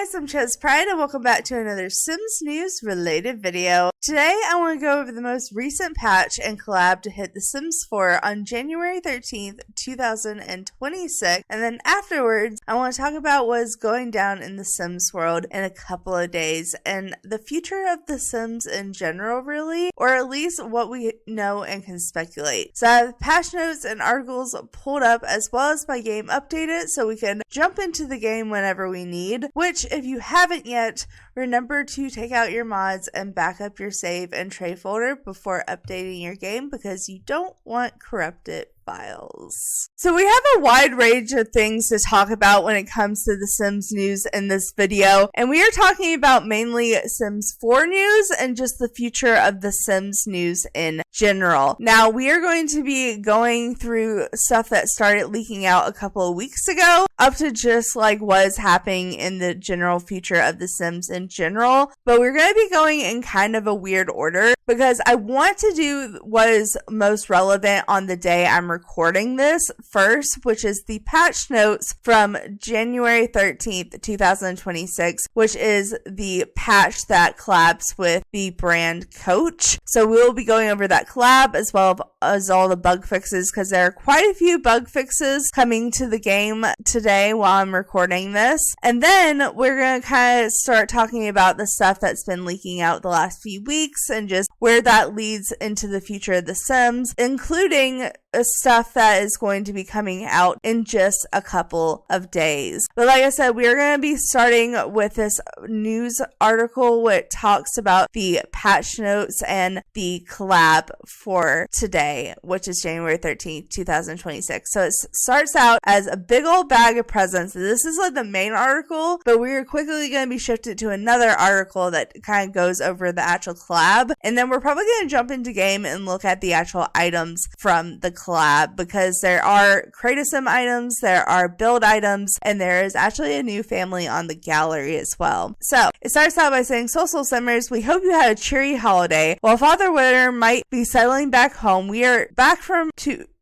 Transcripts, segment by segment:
guys, I'm Chez Pride and welcome back to another Sims News related video. Today I want to go over the most recent patch and collab to hit The Sims 4 on January 13th, 2026, and then afterwards I want to talk about what is going down in the Sims world in a couple of days and the future of The Sims in general really, or at least what we know and can speculate. So I have patch notes and articles pulled up as well as my game updated so we can jump into the game whenever we need, which if you haven't yet, remember to take out your mods and back up your save and tray folder before updating your game because you don't want corrupted files. So we have a wide range of things to talk about when it comes to the Sims news in this video, and we are talking about mainly Sims 4 news and just the future of the Sims news in general. Now we are going to be going through stuff that started leaking out a couple of weeks ago up to just like what is happening in the general future of the Sims in general, but we're going to be going in kind of a weird order because I want to do what is most relevant on the day I'm recording this first, which is the patch notes from January 13th, 2026, which is the patch that collabs with the brand Coach. So we'll be going over that collab as well as all the bug fixes because there are quite a few bug fixes coming to the game today while I'm recording this. And then we're going to kind of start talking about the stuff that's been leaking out the last few weeks and just where that leads into the future of the Sims, including stuff that is going to be coming out in just a couple of days. But like I said, we are going to be starting with this news article which talks about the patch notes and the collab for today, which is January 13th, 2026. So it starts out as a big old bag of presents. This is like the main article, but we are quickly going to be shifted to another article that kind of goes over the actual collab. And then we're probably going to jump into game and look at the actual items from the collab because there are Create a Sim items, there are build items, and there is actually a new family on the gallery as well. So it starts out by saying, Social Simmers, we hope you had a cheery holiday. While Father Winter might be settling back home, we are back from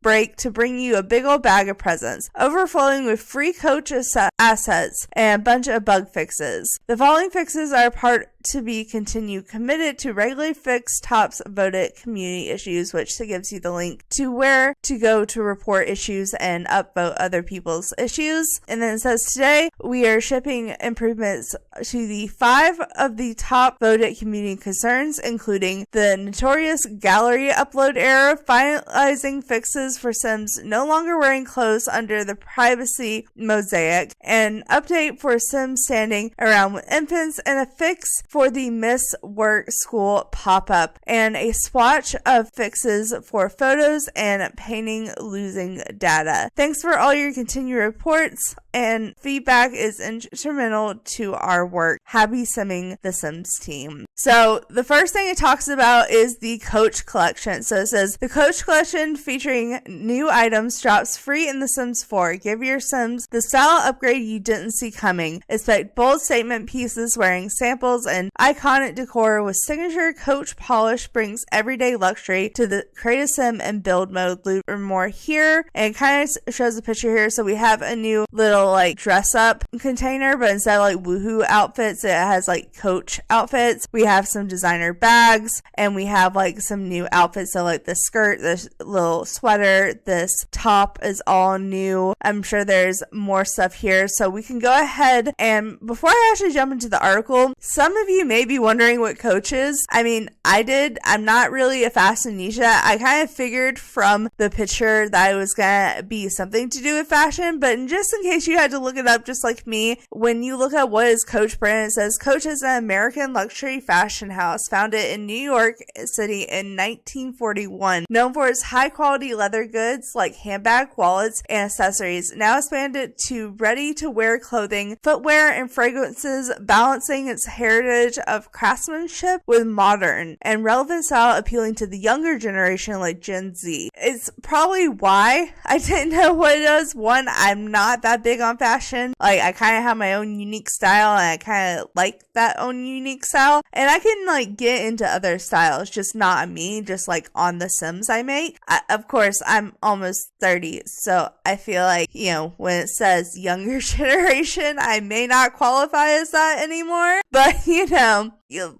break to bring you a big old bag of presents, overflowing with free Coach assets and a bunch of bug fixes. The following fixes are part to be continued committed to regularly fix tops voted community issues, which gives you the link to where to go to report issues and upvote other people's issues. And then it says today we are shipping improvements to the 5 of the top voted community concerns, including the notorious gallery upload error, finalizing fixes for Sims no longer wearing clothes under the privacy mosaic, an update for Sims standing around with infants, and a fix for the Miss Work School pop-up, and a swatch of fixes for photos and painting losing data. Thanks for all your continued reports and feedback is instrumental to our work. Happy Simming the Sims team. So the first thing it talks about is the Coach collection. So it says the Coach collection featuring new items drops free in The Sims 4. Give your Sims the style upgrade you didn't see coming. Expect bold statement pieces wearing samples and iconic decor with signature Coach polish brings everyday luxury to the Create a Sim and build mode. Loot or more here, and it kind of shows a picture here. So we have a new little like dress up container, but instead of like woohoo outfits, it has like Coach outfits. We have some designer bags, and we have like some new outfits. So like the skirt, this little sweater, this top is all new. I'm sure there's more stuff here, so we can go ahead and before I actually jump into the article, some of you may be wondering what Coach is. I mean, I did. I'm not really a fashionista. I kind of figured from the picture that it was gonna be something to do with fashion, but just in case you had to look it up just like me, when you look at what is Coach brand, it says Coach is an American luxury fashion house founded in New York City in 1941, known for its high quality leather goods like handbag, wallets, and accessories, now expanded to ready to wear clothing, footwear, and fragrances, balancing its heritage of craftsmanship with modern and relevant style appealing to the younger generation like Gen Z. It's probably why I didn't know what it is. One, I'm not that big take on fashion. Like, I kind of have my own unique style, and I kind of like that own unique style. And I can, like, get into other styles, just not on me, just, like, on the Sims I make. Of course, I'm almost 30, so I feel like, you know, when it says younger generation, I may not qualify as that anymore. But, you know,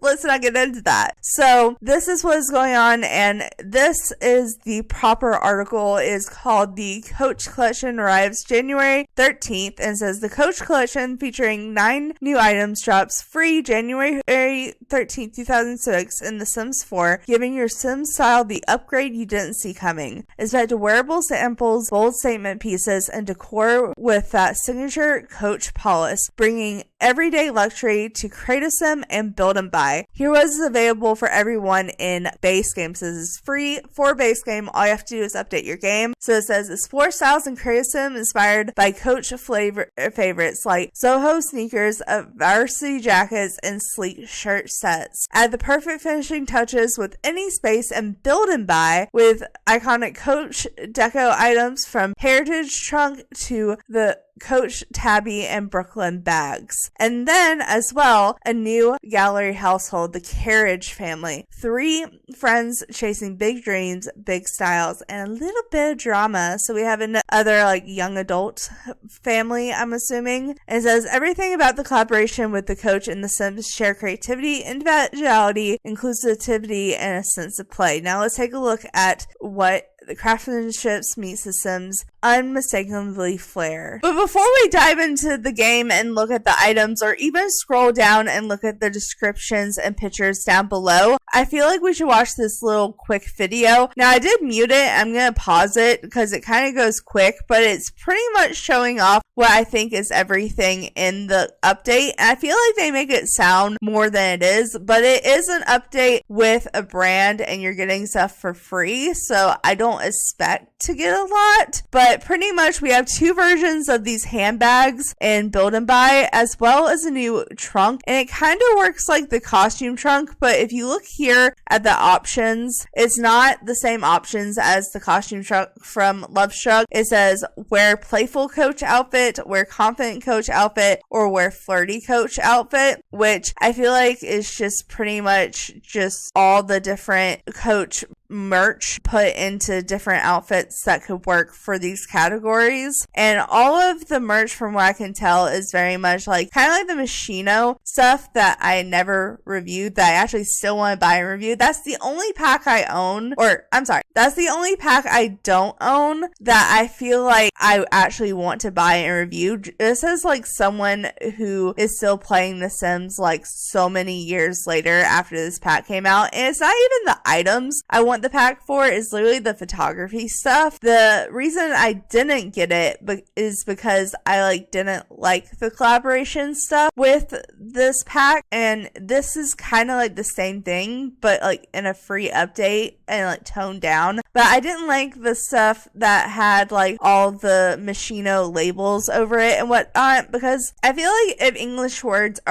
let's not get into that. So this is what is going on, and this is the proper article. Is called The Coach Collection arrives January 13th, and says the Coach Collection featuring 9 new items drops free January 13th, 2006 in The Sims 4, giving your Sims style the upgrade you didn't see coming. It's back to wearable samples, bold statement pieces, and decor with that signature Coach polish, bringing everyday luxury to create a sim and build and buy. Heroes is available for everyone in base game. So this is free for base game. All you have to do is update your game. So it says explore styles and create a sim inspired by Coach favorites like Soho sneakers, varsity jackets, and sleek shirt sets. Add the perfect finishing touches with any space and build and buy with iconic Coach deco items from Heritage Trunk to the Coach Tabby and Brooklyn bags. And then as well, a new gallery household, the Carriage family. 3 friends chasing big dreams, big styles, and a little bit of drama. So we have another like young adult family, I'm assuming. And it says everything about the collaboration with the Coach and the Sims share creativity, individuality, inclusivity, and a sense of play. Now let's take a look at what the craftsmanship meets the Sims unmistakably flair. But before we dive into the game and look at the items, or even scroll down and look at the descriptions and pictures down below, I feel like we should watch this little quick video. Now, I did mute it. I'm going to pause it because it kind of goes quick, but it's pretty much showing off what I think is everything in the update. And I feel like they make it sound more than it is, but it is an update with a brand and you're getting stuff for free. So I don't expect to get a lot, but pretty much we have 2 versions of these handbags in build and buy, as well as a new trunk, and it kind of works like the costume trunk. But if you look here at the options, it's not the same options as the costume trunk from Love Struck. It says wear playful Coach outfit, wear confident Coach outfit, or wear flirty Coach outfit, which I feel like is just pretty much just all the different Coach merch put into different outfits that could work for these categories. And all of the merch, from what I can tell, is very much like kind of like the Machino stuff that I never reviewed, that I actually still want to buy and review. That's the only pack I own, or I'm sorry, that's the only pack I don't own that I feel like I actually want to buy and review. This is like someone who is still playing The Sims like so many years later after this pack came out, and it's not even the items I want the pack for, is literally the photography stuff. The reason I didn't get it is because I didn't like the collaboration stuff with this pack, and this is kind of like the same thing but like in a free update and like toned down. But I didn't like the stuff that had like all the Machino labels over it and whatnot, because I feel like if English letters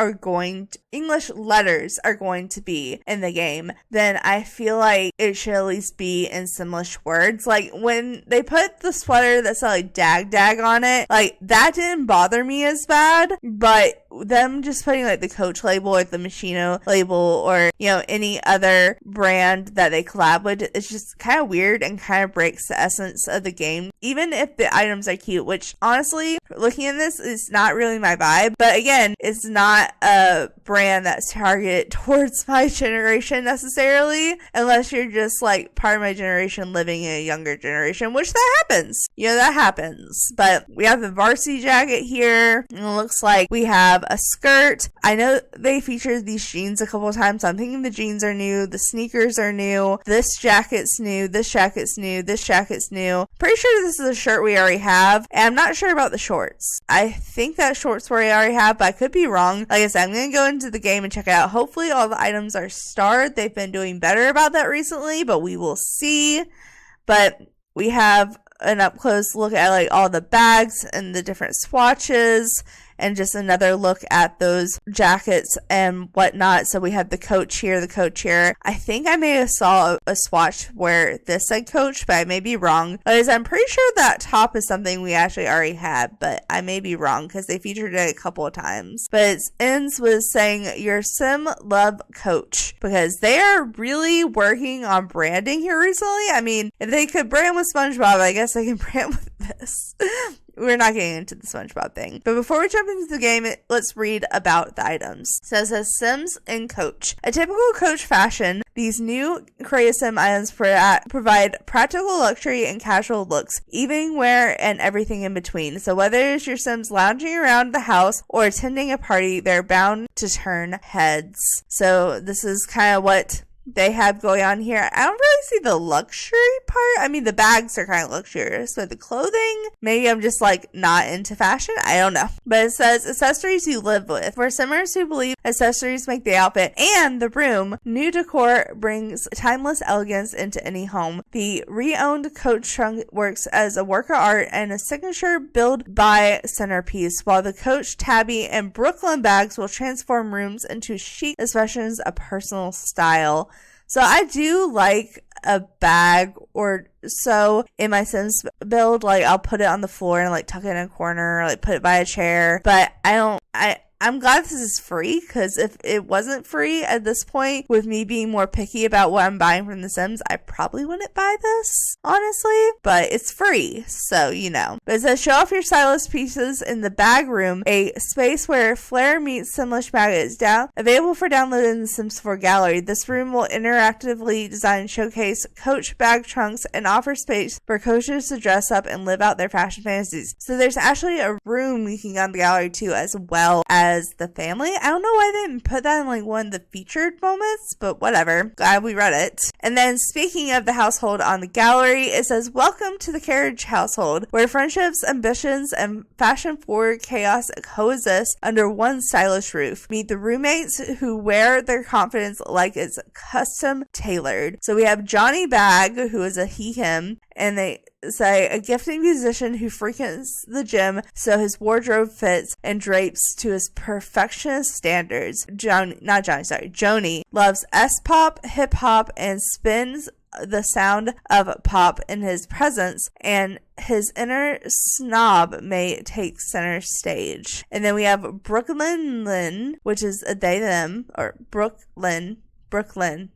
are going to be in the game, then I feel like it should at least be in Simlish words. Like when they put the sweater that said like dag on it, like that didn't bother me as bad, but them just putting like the Coach label or the Machino label or, you know, any other brand that they collab with, it's just kind of weird and kind of breaks the essence of the game, even if the items are cute, which honestly, looking at this, is not really my vibe. But again, it's not a brand that's targeted towards my generation necessarily, unless you're just like part of my generation living in a younger generation, which that happens. You know, that happens. But we have the varsity jacket here, and it looks like we have a skirt. I know they featured these jeans a couple of times, so I'm thinking the jeans are new, the sneakers are new, this jacket's new, this jacket's new, this jacket's new. Pretty sure this is a shirt we already have, and I'm not sure about the shorts. I think that shorts we already have, but I could be wrong. Like I said, I'm going to go into the game and check it out. Hopefully all the items are starred. They've been doing better about that recently, but we will see. But we have an up close look at like all the bags and the different swatches and just another look at those jackets and whatnot. So we have the coach here, the coach here. I think I may have saw a swatch where this said coach, but I may be wrong. But I'm pretty sure that top is something we actually already had, but I may be wrong because they featured it a couple of times. But it ends with saying your sim love coach, because they are really working on branding here recently. I mean, if they could brand with SpongeBob, I guess they can brand with this. We're not getting into the SpongeBob thing. But before we jump into the game, let's read about the items. So it says Sims and Coach. A typical Coach fashion, these new Create a Sim items provide practical luxury and casual looks, evening wear and everything in between. So whether it's your Sims lounging around the house or attending a party, they're bound to turn heads. So this is kind of what they have going on here. I don't really see the luxury part. I mean, the bags are kind of luxurious, but the clothing, maybe I'm just like not into fashion. I don't know. But it says accessories you live with. For simmers who believe accessories make the outfit and the room, new decor brings timeless elegance into any home. The re-owned Coach trunk works as a work of art and a signature build by centerpiece, while the Coach tabby and Brooklyn bags will transform rooms into chic expressions of personal style. So I do like a bag or so in my Sims build. Like, I'll put it on the floor and like tuck it in a corner, or like put it by a chair. But I'm glad this is free, because if it wasn't free at this point, with me being more picky about what I'm buying from The Sims, I probably wouldn't buy this, honestly. But it's free, so you know. But it says show off your stylish pieces in the bag room, a space where flair meets Simlish Maggot is available for download in the Sims 4 gallery. This room will interactively design and showcase Coach bag trunks and offer space for coaches to dress up and live out their fashion fantasies. So there's actually a room you can go in the gallery too, as well as the family. I don't know why they didn't put that in like one of the featured moments, but whatever. Glad we read it. And then speaking of the household on the gallery, it says welcome to the Carriage household, where friendships, ambitions, and fashion-forward chaos coexist under one stylish roof. Meet the roommates who wear their confidence like it's custom tailored. So we have Johnny Bag, who is a he/him, and they say a gifted musician who frequents the gym so his wardrobe fits and drapes to his perfectionist standards. Joni loves S-pop, hip-hop, and spins the sound of pop in his presence, and his inner snob may take center stage. And then we have Brooklyn, which is a they them, or Brooklyn,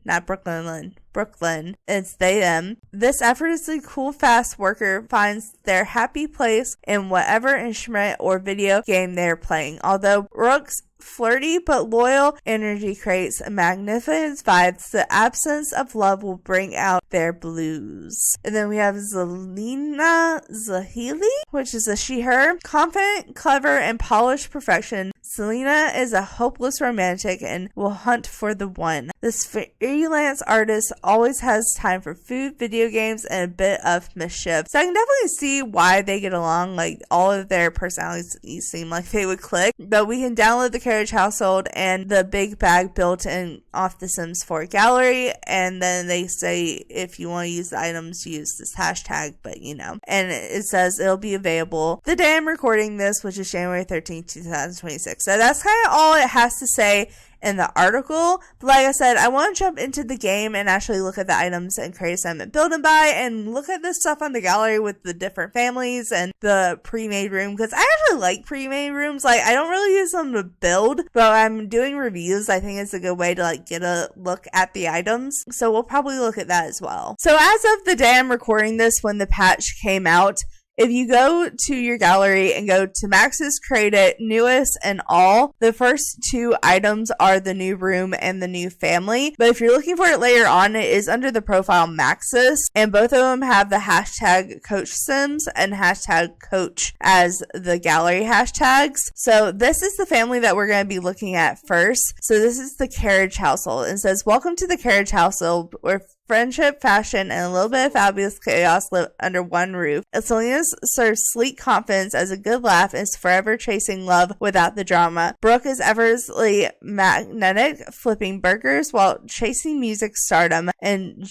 not Brooklyn Lynn. Brooklyn. It's they them. This effortlessly cool fast worker finds their happy place in whatever instrument or video game they're playing. Although Brooke's flirty but loyal energy creates a magnificent vibes, the absence of love will bring out their blues. And then we have Zelina Zahili, which is a she/her. Confident, clever, and polished perfection, Selena is a hopeless romantic and will hunt for the one. This freelance artist always has time for food, video games, and a bit of mischief. So I can definitely see why they get along. Like, all of their personalities seem like they would click. But we can download the Carriage household and the big bag built in off the Sims 4 gallery. And then they say if you want to use the items, use this hashtag, but you know. And it says it'll be available the day I'm recording this, which is January 13th, 2026. So that's kind of all it has to say in the article. But like I said, I want to jump into the game and actually look at the items and create some and build and buy, and look at this stuff on the gallery with the different families and the pre-made room, because I actually like pre-made rooms. Like, I don't really use them to build, but I'm doing reviews. I think it's a good way to like get a look at the items, so we'll probably look at that as well. So as of the day I'm recording this, when the patch came out, if you go to your gallery and go to Max's Create It, Newest, and All, the first two items are the new room and the new family. But if you're looking for it later on, it is under the profile Max's, and both of them have the hashtag Coach Sims and hashtag Coach as the gallery hashtags. So this is the family that we're going to be looking at first. So this is the Carriage household. It says, welcome to the Carriage household, where Friendship, fashion, and a little bit of fabulous chaos live under one roof. Selena serves sleek confidence as a good laugh and is forever chasing love without the drama. Brooke is effortlessly magnetic, flipping burgers while chasing music stardom, and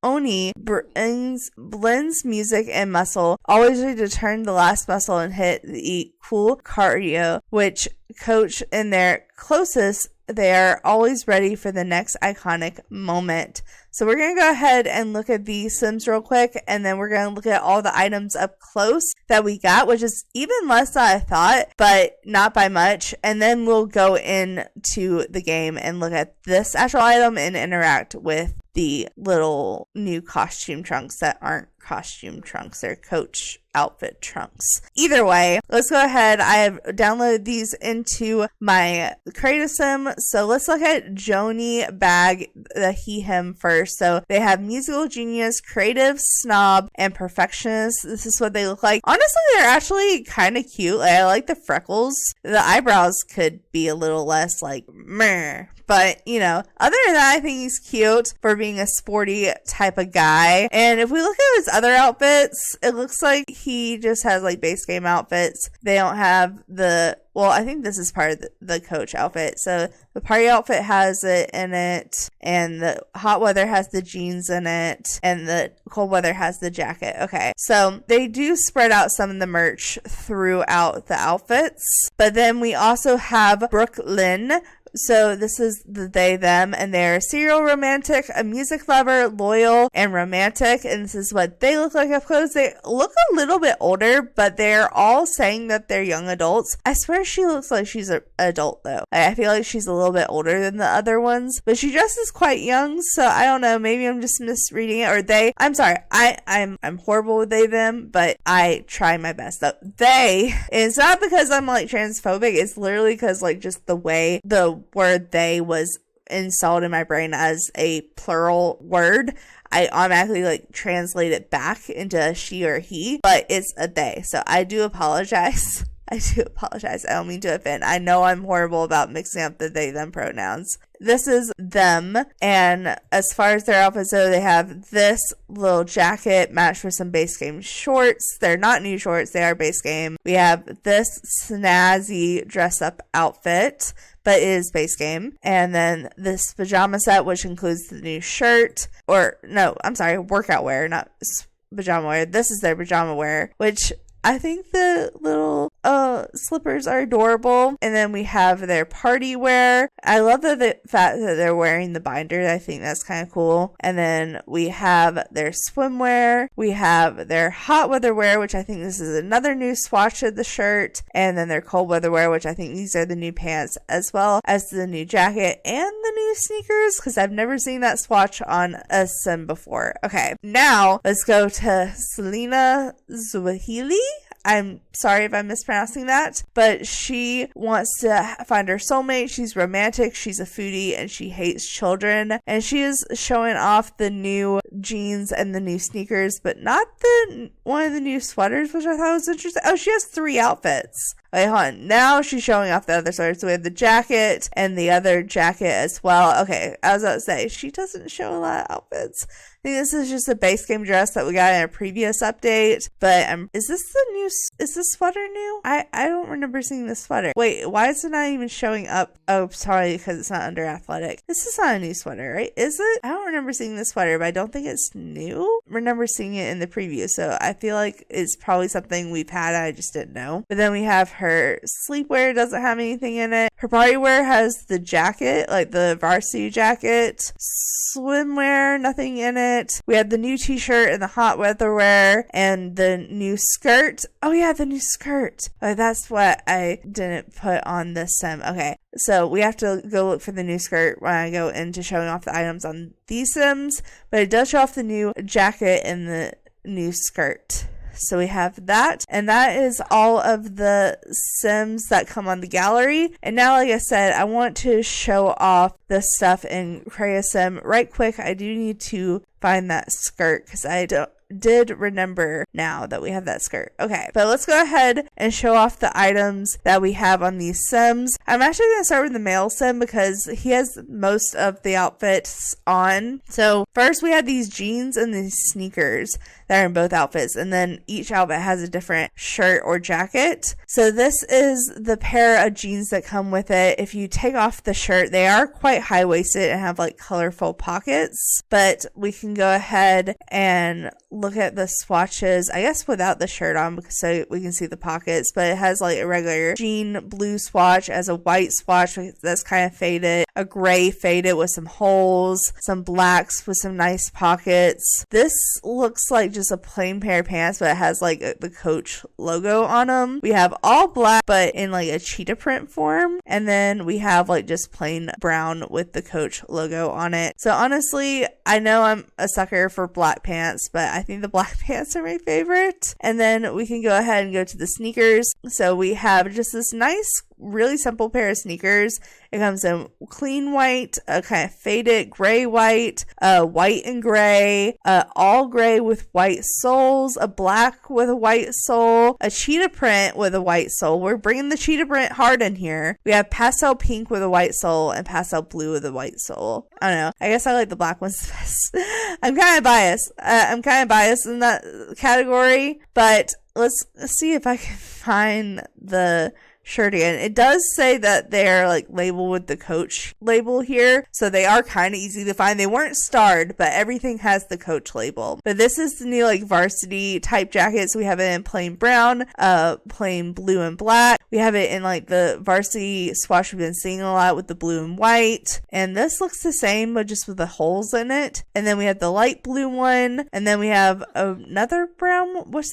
Oni blends music and muscle, always ready to turn the last muscle and hit the cool cardio, which coach in their closest, they are always ready for the next iconic moment. So we're going to go ahead and look at these Sims real quick, and then we're going to look at all the items up close that we got, which is even less than I thought, but not by much. And then we'll go into the game and look at this actual item and interact with the little new costume trunks that aren't costume trunks, they're coach outfit trunks. Either way, let's go ahead. I have downloaded these into my Creative Sim. So let's look at Joni Bag, the he him first. So they have musical genius, creative snob, and perfectionist. This is what they look like. Honestly, they're actually kind of cute. I like the freckles. The eyebrows could be a little less like meh. But, you know, other than that, I think he's cute for being a sporty type of guy. And if we look at his other outfits, it looks like he just has like base game outfits. They don't have well, I think this is part of the coach outfit. So the party outfit has it in it, and the hot weather has the jeans in it, and the cold weather has the jacket. Okay, so they do spread out some of the merch throughout the outfits. But then we also have Brooklyn. So this is the they, them, and they're a serial romantic, a music lover, loyal, and romantic. And this is what they look like up close. They look a little bit older, but they're all saying that they're young adults. I swear she looks like she's an adult though. I feel like she's a little bit older than the other ones, but she dresses quite young. So I don't know. Maybe I'm just misreading it, or they. I'm sorry. I'm horrible with they, them, but I try my best. Though they, it's not because I'm like transphobic. It's literally because like just the way the word they was installed in my brain as a plural word, I automatically like translate it back into she or he, but it's a they. So I do apologize. I don't mean to offend. I know I'm horrible about mixing up the they, them pronouns. This is them, and as far as their outfits go, they have this little jacket matched with some base game shorts. They're not new shorts, they are base game. We have this snazzy dress up outfit, but it is base game. And then this pajama set, which includes the new shirt, workout wear, not pajama wear. This is their pajama wear, which I think the little slippers are adorable. And then we have their party wear. I love the fact that they're wearing the binder. I think that's kind of cool. And then we have their swimwear. We have their hot weather wear, which I think this is another new swatch of the shirt. And then their cold weather wear, which I think these are the new pants, as well as the new jacket and the new sneakers, because I've never seen that swatch on a sim before. Okay, now let's go to Selena Zwahili. I'm sorry if I'm mispronouncing that, but she wants to find her soulmate. She's romantic, she's a foodie, and she hates children. And she is showing off the new jeans and the new sneakers, but not one of the new sweaters, which I thought was interesting. Oh, she has 3 outfits. Okay, hold on. Now she's showing off the other sweater. So we have the jacket and the other jacket as well. Okay, I was about to say, she doesn't show a lot of outfits. I think this is just a base game dress that we got in a previous update. But is this sweater new? I don't remember seeing this sweater. Wait, why is it not even showing up? Oh, sorry, because it's not under athletic. This is not a new sweater, right? Is it? I don't remember seeing this sweater, but I don't think it's new. I remember seeing it in the preview, so I feel like it's probably something we've had, I just didn't know. But then we have her sleepwear, doesn't have anything in it. Her party wear has the jacket, like the varsity jacket. Swimwear, nothing in it. We have the new t-shirt and the hot weather wear and the new skirt. Oh yeah, the new skirt. Oh, that's what I didn't put on this sim. Okay, so we have to go look for the new skirt when I go into showing off the items on these sims, but it does show off the new jacket and the new skirt. So we have that, and that is all of the sims that come on the gallery. And now, like I said, I want to show off the stuff in Creative Sim right quick. I do need to find that skirt because I did remember now that we have that skirt. Okay, but let's go ahead and show off the items that we have on these Sims. I'm actually going to start with the male Sim because he has most of the outfits on. So first we have these jeans and these sneakers that are in both outfits, and then each outfit has a different shirt or jacket. So this is the pair of jeans that come with it. If you take off the shirt, they are quite high-waisted and have like colorful pockets, but we can go ahead and look at the swatches, I guess without the shirt on so we can see the pockets, but it has like a regular jean blue swatch as a white swatch that's kind of faded, a gray faded with some holes, some blacks with some nice pockets. This looks like just a plain pair of pants, but it has like the Coach logo on them. We have all black but in like a cheetah print form, and then we have like just plain brown with the Coach logo on it. So honestly, I know I'm a sucker for black pants, but I think the black pants are my favorite. And then we can go ahead and go to the sneakers. So we have just this nice, really simple pair of sneakers. It comes in clean white, a kind of faded gray white, white and gray, all gray with white soles, a black with a white sole, a cheetah print with a white sole. We're bringing the cheetah print hard in here. We have pastel pink with a white sole and pastel blue with a white sole. I don't know. I guess I like the black ones the best. I'm kind of biased in that category, but let's see if I can find the shirt again. It does say that they're like labeled with the Coach label here, so they are kind of easy to find. They weren't starred, but everything has the Coach label. But this is the new like varsity type jacket, so we have it in plain brown, plain blue and black. We have it in like the varsity swatch we've been seeing a lot with the blue and white, and this looks the same but just with the holes in it. And then we have the light blue one, and then we have another brown one.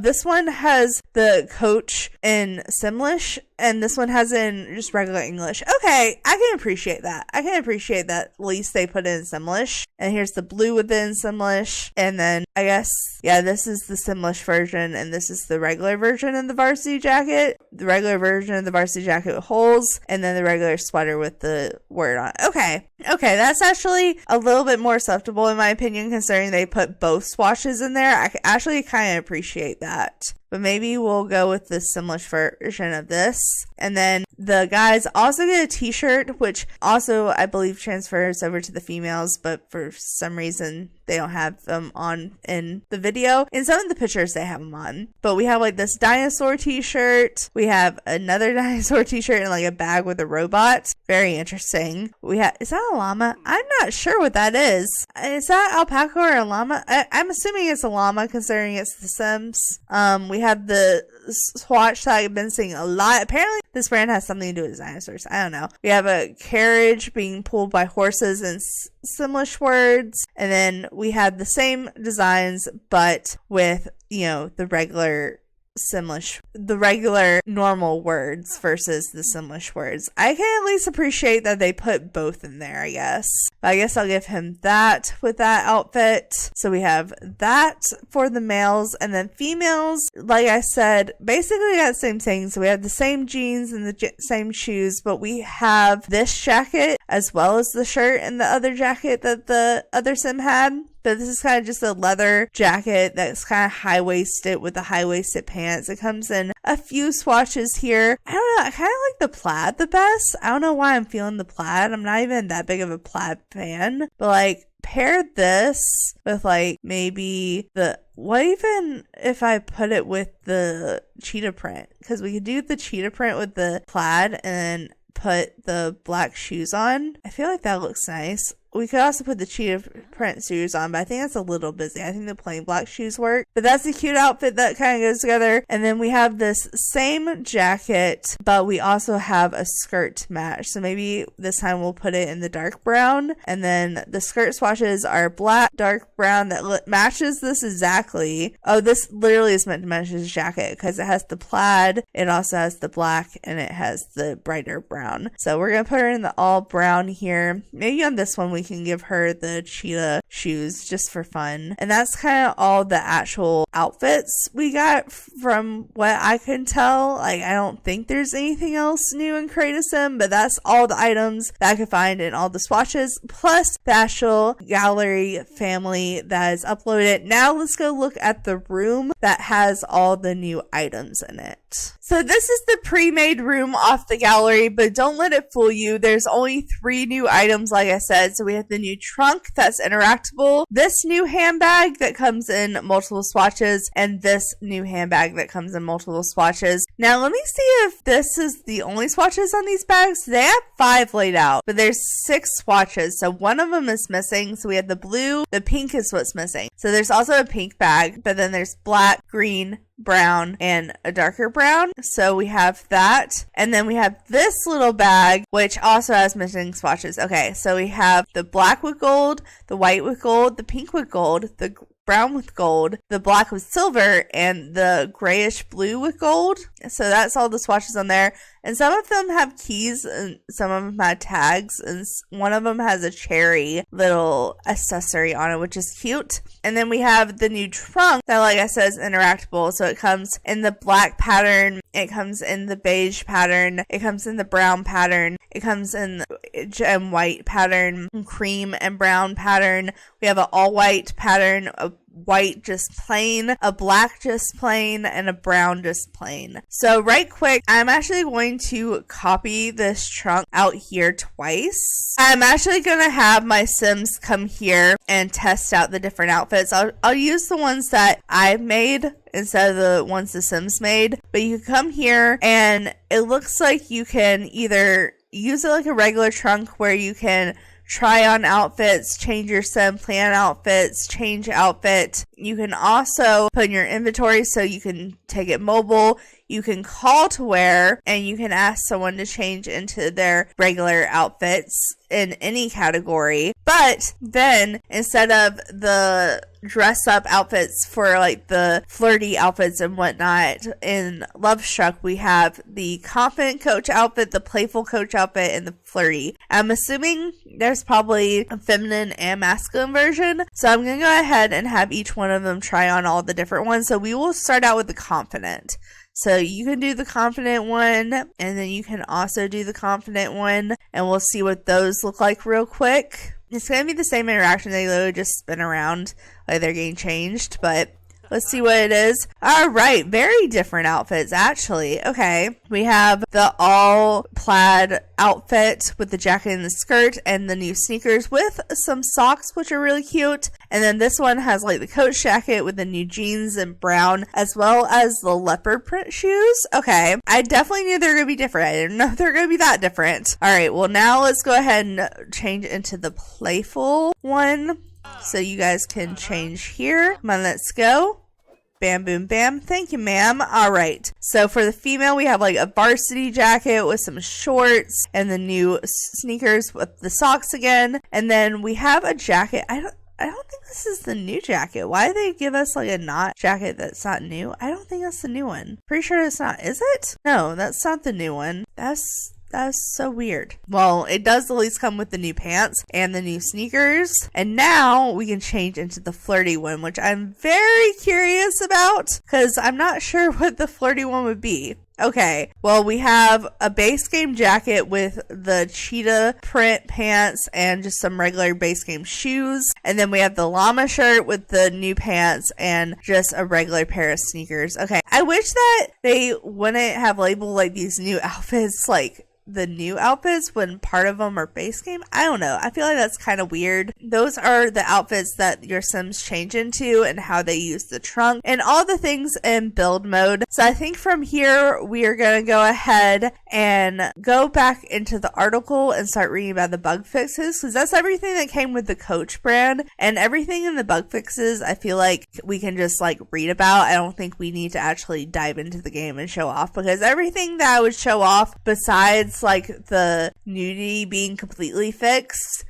This one has the Coach in Simlish, and this one has in just regular English. Okay, I can appreciate that. At least they put it in Simlish. And here's the blue within Simlish. And then I guess, yeah, this is the Simlish version, and this is the regular version of the varsity jacket. The regular version of the varsity jacket with holes, and then the regular sweater with the word on it. Okay, that's actually a little bit more acceptable in my opinion, considering they put both swatches in there. I actually kind of appreciate that. But maybe we'll go with the Simlish version of this. And then the guys also get a t-shirt, which also I believe transfers over to the females, but for some reason they don't have them on in the video. In some of the pictures they have them on. But we have like this dinosaur t-shirt. We have another dinosaur t-shirt and like a bag with a robot. Very interesting. Is that a llama? I'm not sure what that is. Is that alpaca or a llama? I'm assuming it's a llama considering it's The Sims. We have the swatch that I've been seeing a lot. Apparently this brand has something to do with dinosaurs. I don't know. We have a carriage being pulled by horses and Simlish words. And then we have the same designs but with, the regular Simlish, the regular normal words versus the Simlish words. I can at least appreciate that they put both in there, I guess. But I guess I'll give him that with that outfit. So we have that for the males, and then females, like I said, basically got the same thing. So we have the same jeans and the same shoes, but we have this jacket as well as the shirt and the other jacket that the other Sim had. But this is kind of just a leather jacket that's kind of high-waisted with the high-waisted pants. It comes in a few swatches here. I don't know. I kind of like the plaid the best. I don't know why I'm feeling the plaid. I'm not even that big of a plaid fan. But like, pair this with like maybe what even if I put it with the cheetah print? Because we could do the cheetah print with the plaid and then put the black shoes on. I feel like that looks nice. We could also put the cheetah print shoes on, but I think that's a little busy. I think the plain black shoes work. But that's a cute outfit that kind of goes together. And then we have this same jacket, but we also have a skirt to match. So maybe this time we'll put it in the dark brown. And then the skirt swatches are black, dark brown that matches this exactly. Oh, this literally is meant to match this jacket because it has the plaid, it also has the black, and it has the brighter brown. So we're going to put her in the all brown here. Maybe on this one we we can give her the cheetah shoes just for fun. And that's kind of all the actual outfits we got from what I can tell. Like, I don't think there's anything else new in Create a Sim, but that's all the items that I could find in all the swatches, plus the actual gallery family that is uploaded. Now let's go look at the room that has all the new items in it. So this is the pre-made room off the gallery, but don't let it fool you. There's only 3 new items, like I said. So we have the new trunk that's interactable, this new handbag that comes in multiple swatches, and this new handbag that comes in multiple swatches. Now let me see if this is the only swatches on these bags. They have 5 laid out, but there's 6 swatches. So one of them is missing. So we have the blue, the pink is what's missing. So there's also a pink bag, but then there's black, green, brown, and a darker brown. So we have that. And then we have this little bag, which also has missing swatches. Okay, so we have the black with gold, the white with gold, the pink with gold, the brown with gold, the black with silver, and the grayish blue with gold. So that's all the swatches on there. And some of them have keys and some of them have tags, and one of them has a cherry little accessory on it, which is cute. And then we have the new trunk that, like I said, is interactable. So it comes in the black pattern, it comes in the beige pattern, it comes in the brown pattern, it comes in the white pattern, cream and brown pattern. We have an all white pattern, a white just plain, a black just plain, and a brown just plain. So right quick, I'm actually going to copy this trunk out here twice. I'm actually going to have my Sims come here and test out the different outfits. I'll use the ones that I've made instead of the ones the Sims made, but you can come here and it looks like you can either use it like a regular trunk where you can try on outfits, change your sim, plan outfits, change outfit. You can also put in your inventory so you can take it mobile. You can call to wear, and you can ask someone to change into their regular outfits in any category. But then instead of the dress up outfits for like the flirty outfits and whatnot in Love Struck, we have the confident coach outfit, the playful coach outfit, and the flirty. I'm assuming there's probably a feminine and masculine version, so I'm gonna go ahead and have each one of them try on all the different ones. So we will start out with the confident. So you can do the confident one, and then you can also do the confident one, and we'll see what those look like real quick. It's going to be the same interaction. They literally just spin around like they're getting changed, but let's see what it is. All right, very different outfits, actually. Okay, we have the all plaid outfit with the jacket and the skirt, and the new sneakers with some socks, which are really cute. And then this one has like the coach jacket with the new jeans and brown, as well as the leopard print shoes. Okay, I definitely knew they were going to be different. I didn't know they were going to be that different. All right, well now let's go ahead and change into the playful one. So you guys can change here. Come on, let's go. Bam, boom, bam. Thank you, ma'am. All right. So for the female, we have like a varsity jacket with some shorts and the new sneakers with the socks again. And then we have a jacket. I don't think this is the new jacket. Why did they give us like a knot jacket that's not new? I don't think that's the new one. Pretty sure it's not. Is it? No, that's not the new one. That's so weird. Well, it does at least come with the new pants and the new sneakers. And now we can change into the flirty one, which I'm very curious about because I'm not sure what the flirty one would be. Okay, well, we have a base game jacket with the cheetah print pants and just some regular base game shoes. And then we have the llama shirt with the new pants and just a regular pair of sneakers. Okay, I wish that they wouldn't have labeled like these new outfits like the new outfits when part of them are base game. I don't know. I feel like that's kind of weird. Those are the outfits that your Sims change into and how they use the trunk and all the things in build mode. So I think from here we are going to go ahead and go back into the article and start reading about the bug fixes, because that's everything that came with the Coach brand, and everything in the bug fixes I feel like we can just like read about. I don't think we need to actually dive into the game and show off, because everything that I would show off besides like the nudity being completely fixed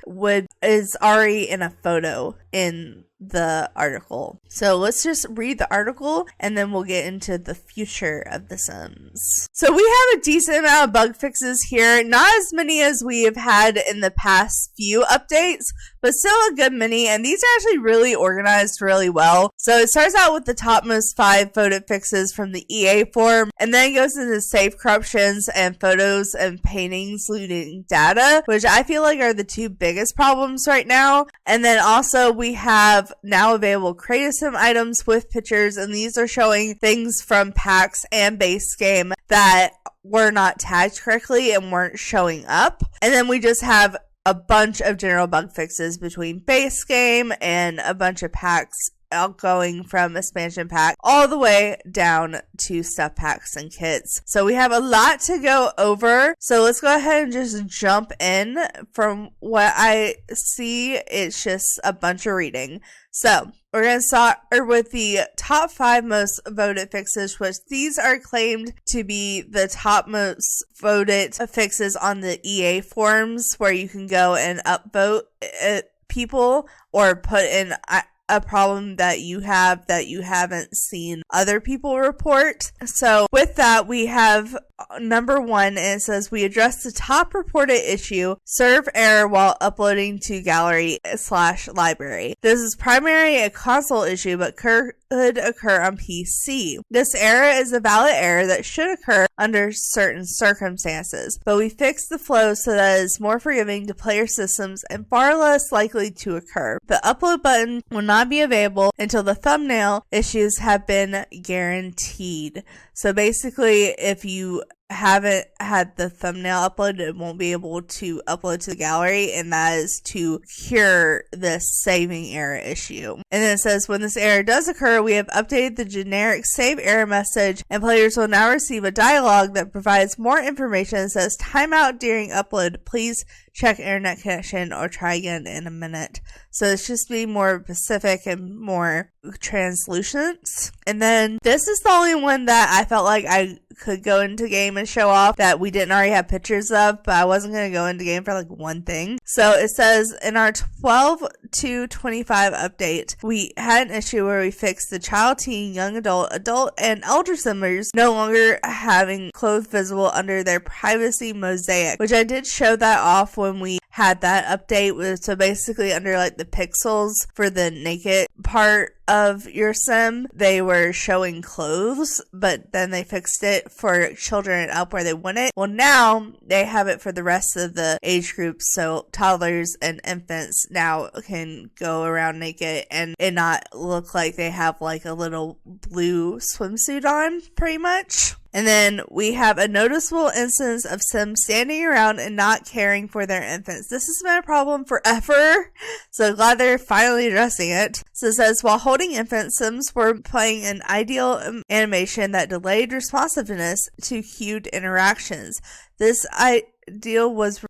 is already in a photo in the article. So let's just read the article and then we'll get into the future of The Sims. So we have a decent amount of bug fixes here, not as many as we have had in the past few updates, but still a good many, and these are actually really organized really well. So it starts out with the topmost 5 voted fixes from the EA forum, and then it goes into safe corruptions and photos and paintings looting data, which I feel like are the 2 biggest problems right now. And then also we have now available Creative Sim items with pictures, and these are showing things from packs and base game that were not tagged correctly and weren't showing up. And then we just have a bunch of general bug fixes between base game and a bunch of packs outgoing from expansion pack all the way down to stuff packs and kits. So we have a lot to go over. So let's go ahead and just jump in. From what I see, it's just a bunch of reading. So we're going to start with the top 5 most voted fixes, which these are claimed to be the top most voted fixes on the EA forums, where you can go and upvote people or put in a problem that you haven't seen other people report. So with that, we have number 1, and it says, we address the top reported issue, serve error while uploading to gallery/library. This is primarily a console issue, but could occur on PC. This error is a valid error that should occur under certain circumstances, but we fixed the flow so that it is more forgiving to player systems and far less likely to occur. The upload button will not be available until the thumbnail issues have been guaranteed. So basically, if you haven't had the thumbnail uploaded, it won't be able to upload to the gallery, and that is to cure this saving error issue. And then it says, when this error does occur, we have updated the generic save error message, and players will now receive a dialogue that provides more information that says, timeout during upload, please check internet connection or try again in a minute. So it's just being more specific and more translucent. And then this is the only one that I felt like I could go into game and show off that we didn't already have pictures of, but I wasn't going to go into game for like one thing. So it says, in our 12/2/25 update, we had an issue where we fixed the child, teen, young adult, and elder simmers no longer having clothes visible under their privacy mosaic, which I did show that off when we had that update. So basically under like the pixels for the naked part of your sim, they were showing clothes, but then they fixed it for children and up where they wouldn't. Well, now they have it for the rest of the age groups, so toddlers and infants now can go around naked and it not look like they have like a little blue swimsuit on, pretty much. And then we have a noticeable instance of Sims standing around and not caring for their infants. This has been a problem forever, so glad they're finally addressing it. So it says, while holding infants, Sims were playing an ideal animation that delayed responsiveness to cued interactions. This ideal was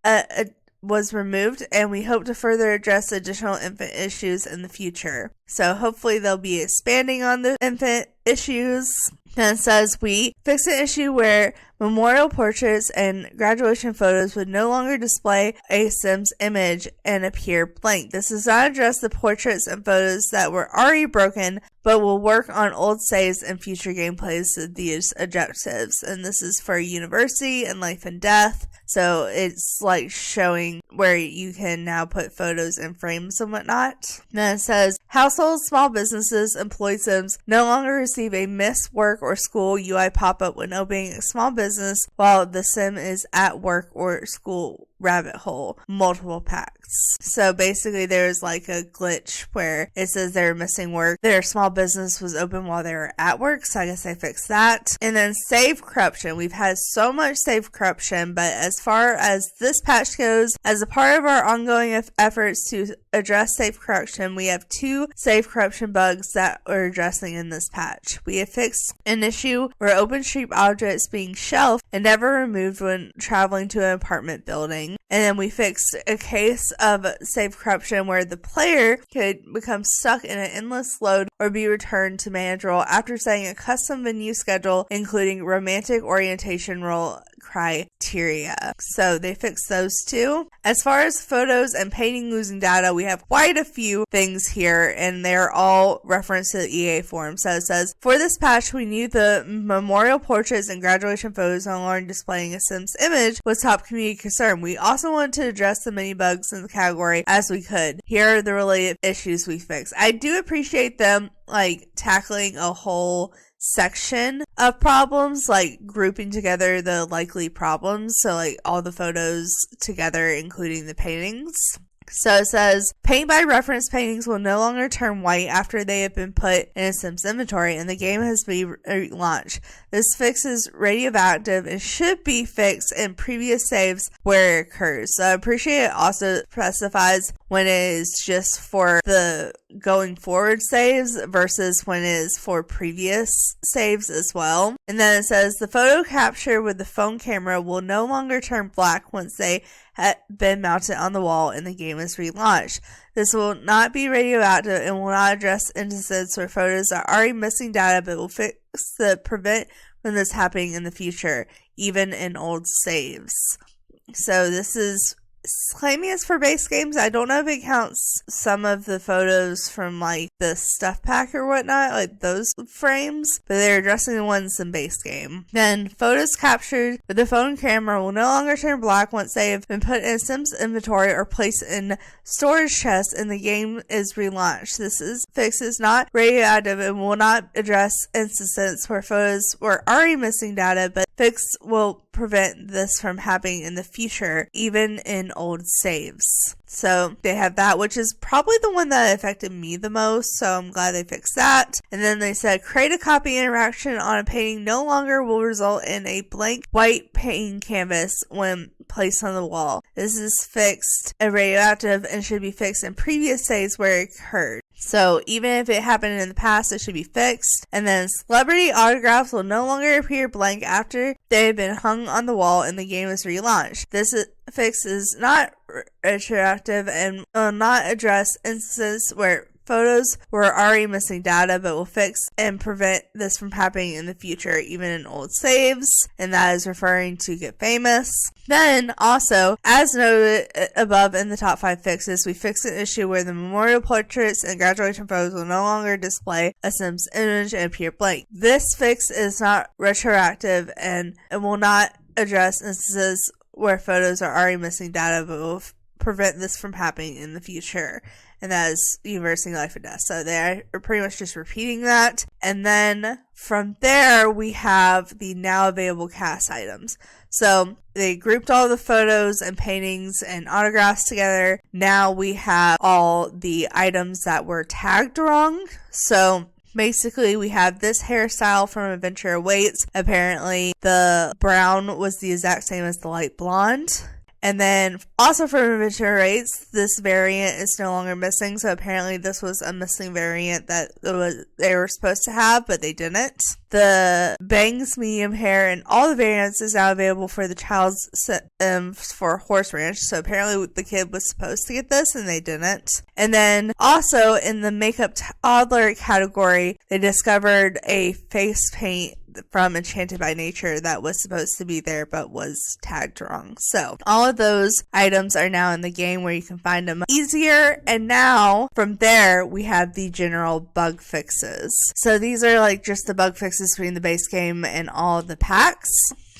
removed, and we hope to further address additional infant issues in the future. So hopefully they'll be expanding on the infant issues. And it says, we fixed an issue where memorial portraits and graduation photos would no longer display a Sim's image and appear blank. This does not address the portraits and photos that were already broken, but will work on old saves and future gameplays of these objectives. And this is for university and life and death. So it's like showing where you can now put photos in frames and whatnot. Then it says, households, small businesses, employed Sims no longer receive a miss work or school UI pop-up when opening a small business while the Sim is at work or school rabbit hole. Multiple packs. So basically there's like a glitch where it says they're missing work. Their small business was open while they were at work, so I guess I fixed that. And then save corruption. We've had so much save corruption, but as far as this patch goes, as a part of our ongoing efforts to address save corruption, we have 2 save corruption bugs that we're addressing in this patch. We have fixed an issue where OpenStreet objects being shelved and never removed when traveling to an apartment building. painting. And then we fixed a case of save corruption where the player could become stuck in an endless load or be returned to main role after setting a custom venue schedule, including romantic orientation role criteria. So they fixed those two. As far as photos and painting losing data, we have quite a few things here, and they're all referenced to the EA forum. So it says, for this patch, we knew the memorial portraits and graduation photos no longer displaying a Sims image was top community concern. We also wanted to address the many bugs in the category as we could. Here are the related issues we fixed. I do appreciate them tackling a whole section of problems, grouping together the likely problems, so all the photos together, including the paintings. So it says, paint by reference paintings will no longer turn white after they have been put in a Sims inventory and the game has been relaunched. This fix is radioactive and should be fixed in previous saves where it occurs. So I appreciate it also specifies when it is just for the going forward saves versus when it is for previous saves as well. And then it says, the photo captured with the phone camera will no longer turn black once they had been mounted on the wall and the game is relaunched. This will not be radioactive and will not address instances where photos are already missing data, but will fix the prevent from this happening in the future, even in old saves. So this is claiming it's for base games. I don't know if it counts some of the photos from the stuff pack or whatnot, those frames, but they're addressing the ones in base game. Then photos captured with the phone camera will no longer turn black once they have been put in a Sims inventory or placed in storage chests and the game is relaunched. This fix is not radioactive and will not address instances where photos were already missing data, but fix will prevent this from happening in the future, even in old saves. So they have that, which is probably the one that affected me the most, so I'm glad they fixed that. And then they said, create a copy interaction on a painting no longer will result in a blank white painting canvas when placed on the wall. This is fixed and radioactive and should be fixed in previous saves where it occurred. So even if it happened in the past, it should be fixed. And then celebrity autographs will no longer appear blank after they have been hung on the wall and the game is relaunched. This fix is not retroactive and will not address instances where photos were already missing data, but will fix and prevent this from happening in the future, even in old saves, and that is referring to Get Famous. Then, also, as noted above in the top 5 fixes, we fixed an issue where the memorial portraits and graduation photos will no longer display a Sims image and appear blank. This fix is not retroactive and it will not address instances where photos are already missing data, but will prevent this from happening in the future. And that is University Life and Death. So they're pretty much just repeating that. And then from there, we have the now available cast items. So they grouped all the photos and paintings and autographs together. Now we have all the items that were tagged wrong. So basically, we have this hairstyle from Adventure Awaits. Apparently, the brown was the exact same as the light blonde. And then also from Adventure Rates, this variant is no longer missing. So apparently this was a missing variant that they were supposed to have, but they didn't. The bangs, medium hair, and all the variants is now available for the child's for Horse Ranch. So apparently the kid was supposed to get this and they didn't. And then also in the makeup toddler category, they discovered a face paint from Enchanted by Nature that was supposed to be there but was tagged wrong. So all of those items are now in the game where you can find them easier. And now from there we have the general bug fixes. So these are just the bug fixes between the base game and all of the packs.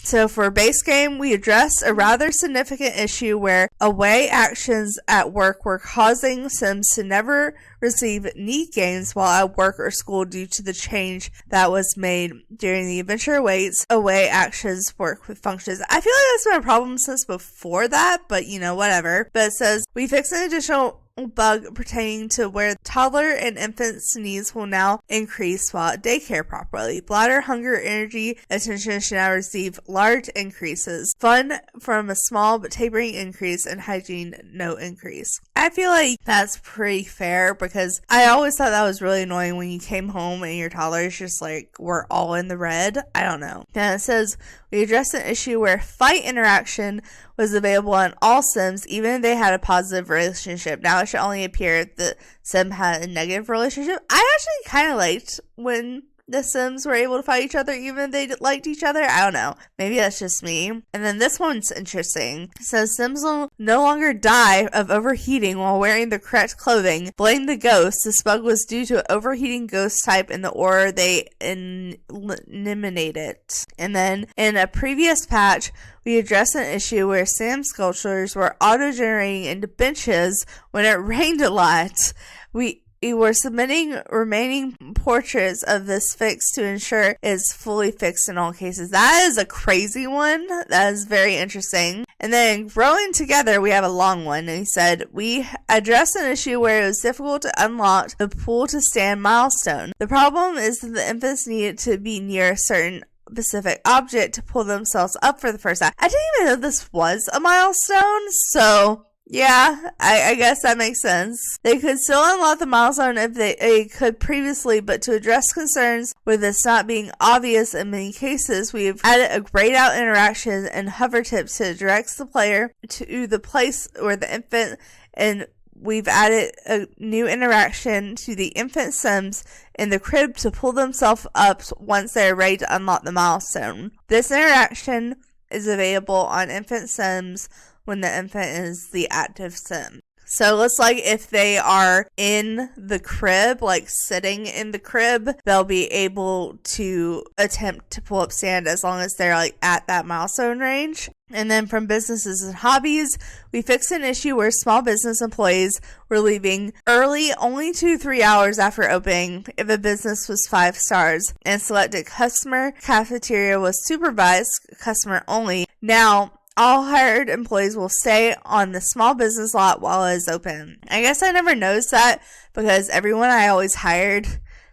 So for base game, we addressed a rather significant issue where away actions at work were causing Sims to never receive neat games while at work or school due to the change that was made during the Adventure Awaits away actions work with functions. I feel like that's been a problem since before that, but whatever. But it says, we fixed an additional bug pertaining to where toddler and infant's needs will now increase while at daycare properly. Bladder, hunger, energy, attention should now receive large increases. Fun from a small but tapering increase, and hygiene no increase. I feel like that's pretty fair because I always thought that was really annoying when you came home and your toddler is just we're all in the red. I don't know. Then it says, we addressed an issue where fight interaction was available on all Sims, even if they had a positive relationship. Now it should only appear if the Sim had a negative relationship. I actually kind of liked when the Sims were able to fight each other even if they liked each other. I don't know. Maybe that's just me. And then this one's interesting. It says Sims will no longer die of overheating while wearing the correct clothing. Blame the ghost. This bug was due to an overheating ghost type in the ore they eliminated. And then in a previous patch, we addressed an issue where Sim sculptures were auto-generating into benches when it rained a lot. We were submitting remaining portraits of this fix to ensure it's fully fixed in all cases. That is a crazy one. That is very interesting. And then growing together, we have a long one. And he said, we addressed an issue where it was difficult to unlock the pool to stand milestone. The problem is that the infants needed to be near a certain specific object to pull themselves up for the first time. I didn't even know this was a milestone, so yeah, I guess that makes sense. They could still unlock the milestone if they could previously, but to address concerns with this not being obvious in many cases, we've added a grayed out interaction and hover tips to direct the player to the place where the infant, and we've added a new interaction to the infant Sims in the crib to pull themselves up once they're ready to unlock the milestone. This interaction is available on infant Sims when the infant is the active Sim. So it looks like if they are in the crib, like sitting in the crib, they'll be able to attempt to pull up stand as long as they're like at that milestone range. And then from businesses and hobbies, we fixed an issue where small business employees were leaving early only 2-3 hours after opening if a business was 5 stars, and selected customer cafeteria was supervised customer only. Now, all hired employees will stay on the small business lot while it is open. I guess I never noticed that because everyone I always hired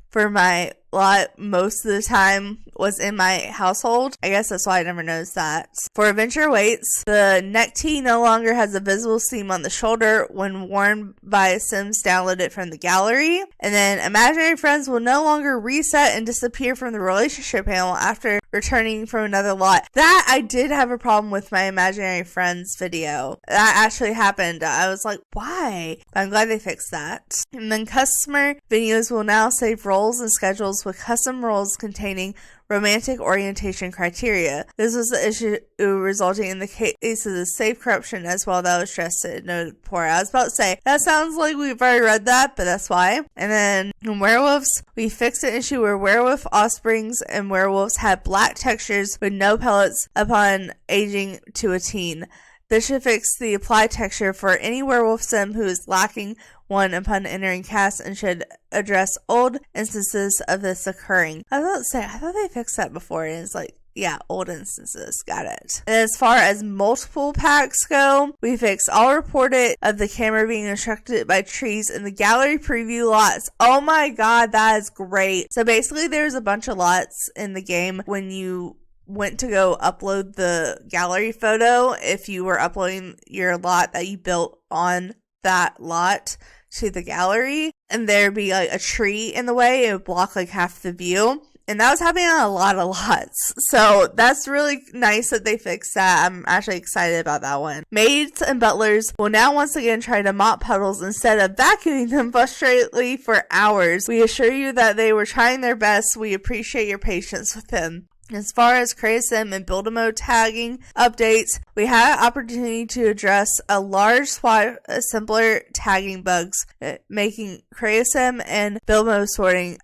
for my lot most of the time was in my household. I guess that's why I never noticed that. For adventure weights, the neck tee no longer has a visible seam on the shoulder when worn by Sims downloaded from the gallery. And then imaginary friends will no longer reset and disappear from the relationship panel after returning from another lot. That I did have a problem with my imaginary friends video. That actually happened. I was like, why? But I'm glad they fixed that. And then customer videos will now save roles and schedules with custom roles containing romantic orientation criteria. This was the issue resulting in the case of the safe corruption as well that was stressed in noted before. I was about to say, that sounds like we've already read that, but that's why. And then in werewolves, we fixed an issue where werewolf offsprings and werewolves had black textures with no pellets upon aging to a teen. This should fix the apply texture for any werewolf sim who is lacking one upon entering cast and should address old instances of this occurring. I was about to say, I thought they fixed that before, and it's like, yeah, old instances. Got it. And as far as multiple packs go, we fixed all reported of the camera being obstructed by trees in the gallery preview lots. Oh my god, that is great. So basically there's a bunch of lots in the game when you went to go upload the gallery photo. If you were uploading your lot that you built on that lot to the gallery, and there'd be like a tree in the way, it would block like half the view. And that was happening on a lot of lots. So that's really nice that they fixed that. I'm actually excited about that one. Maids and butlers will now once again try to mop puddles instead of vacuuming them frustratedly for hours. We assure you that they were trying their best. We appreciate your patience with them. As far as ChezPride and Build-A-Mo tagging updates, we had an opportunity to address a large swath of simpler tagging bugs, making ChezPride and Build-A-Mo sorting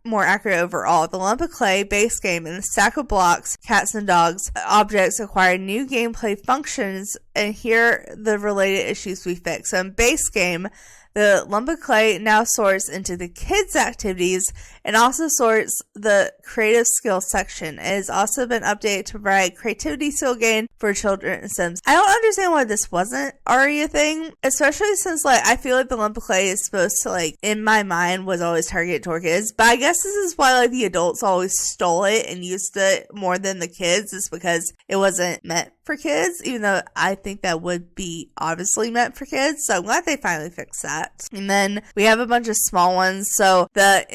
more accurate overall. The lump of clay base game and the stack of blocks, cats and dogs, objects acquired new gameplay functions, and here are the related issues we fixed. So in base game, the lump of clay now sorts into the kids' activities and also sorts the creative skills section. It has also been updated to provide creativity skill gain for children and Sims. I don't understand why this wasn't already a thing, especially since like I feel like the lump of clay is supposed to like in my mind was always targeted toward kids. But I guess this is why like the adults always stole it and used it more than the kids, is because it wasn't meant for kids, even though I think that would be obviously meant for kids. So I'm glad they finally fixed that. And then we have a bunch of small ones. So the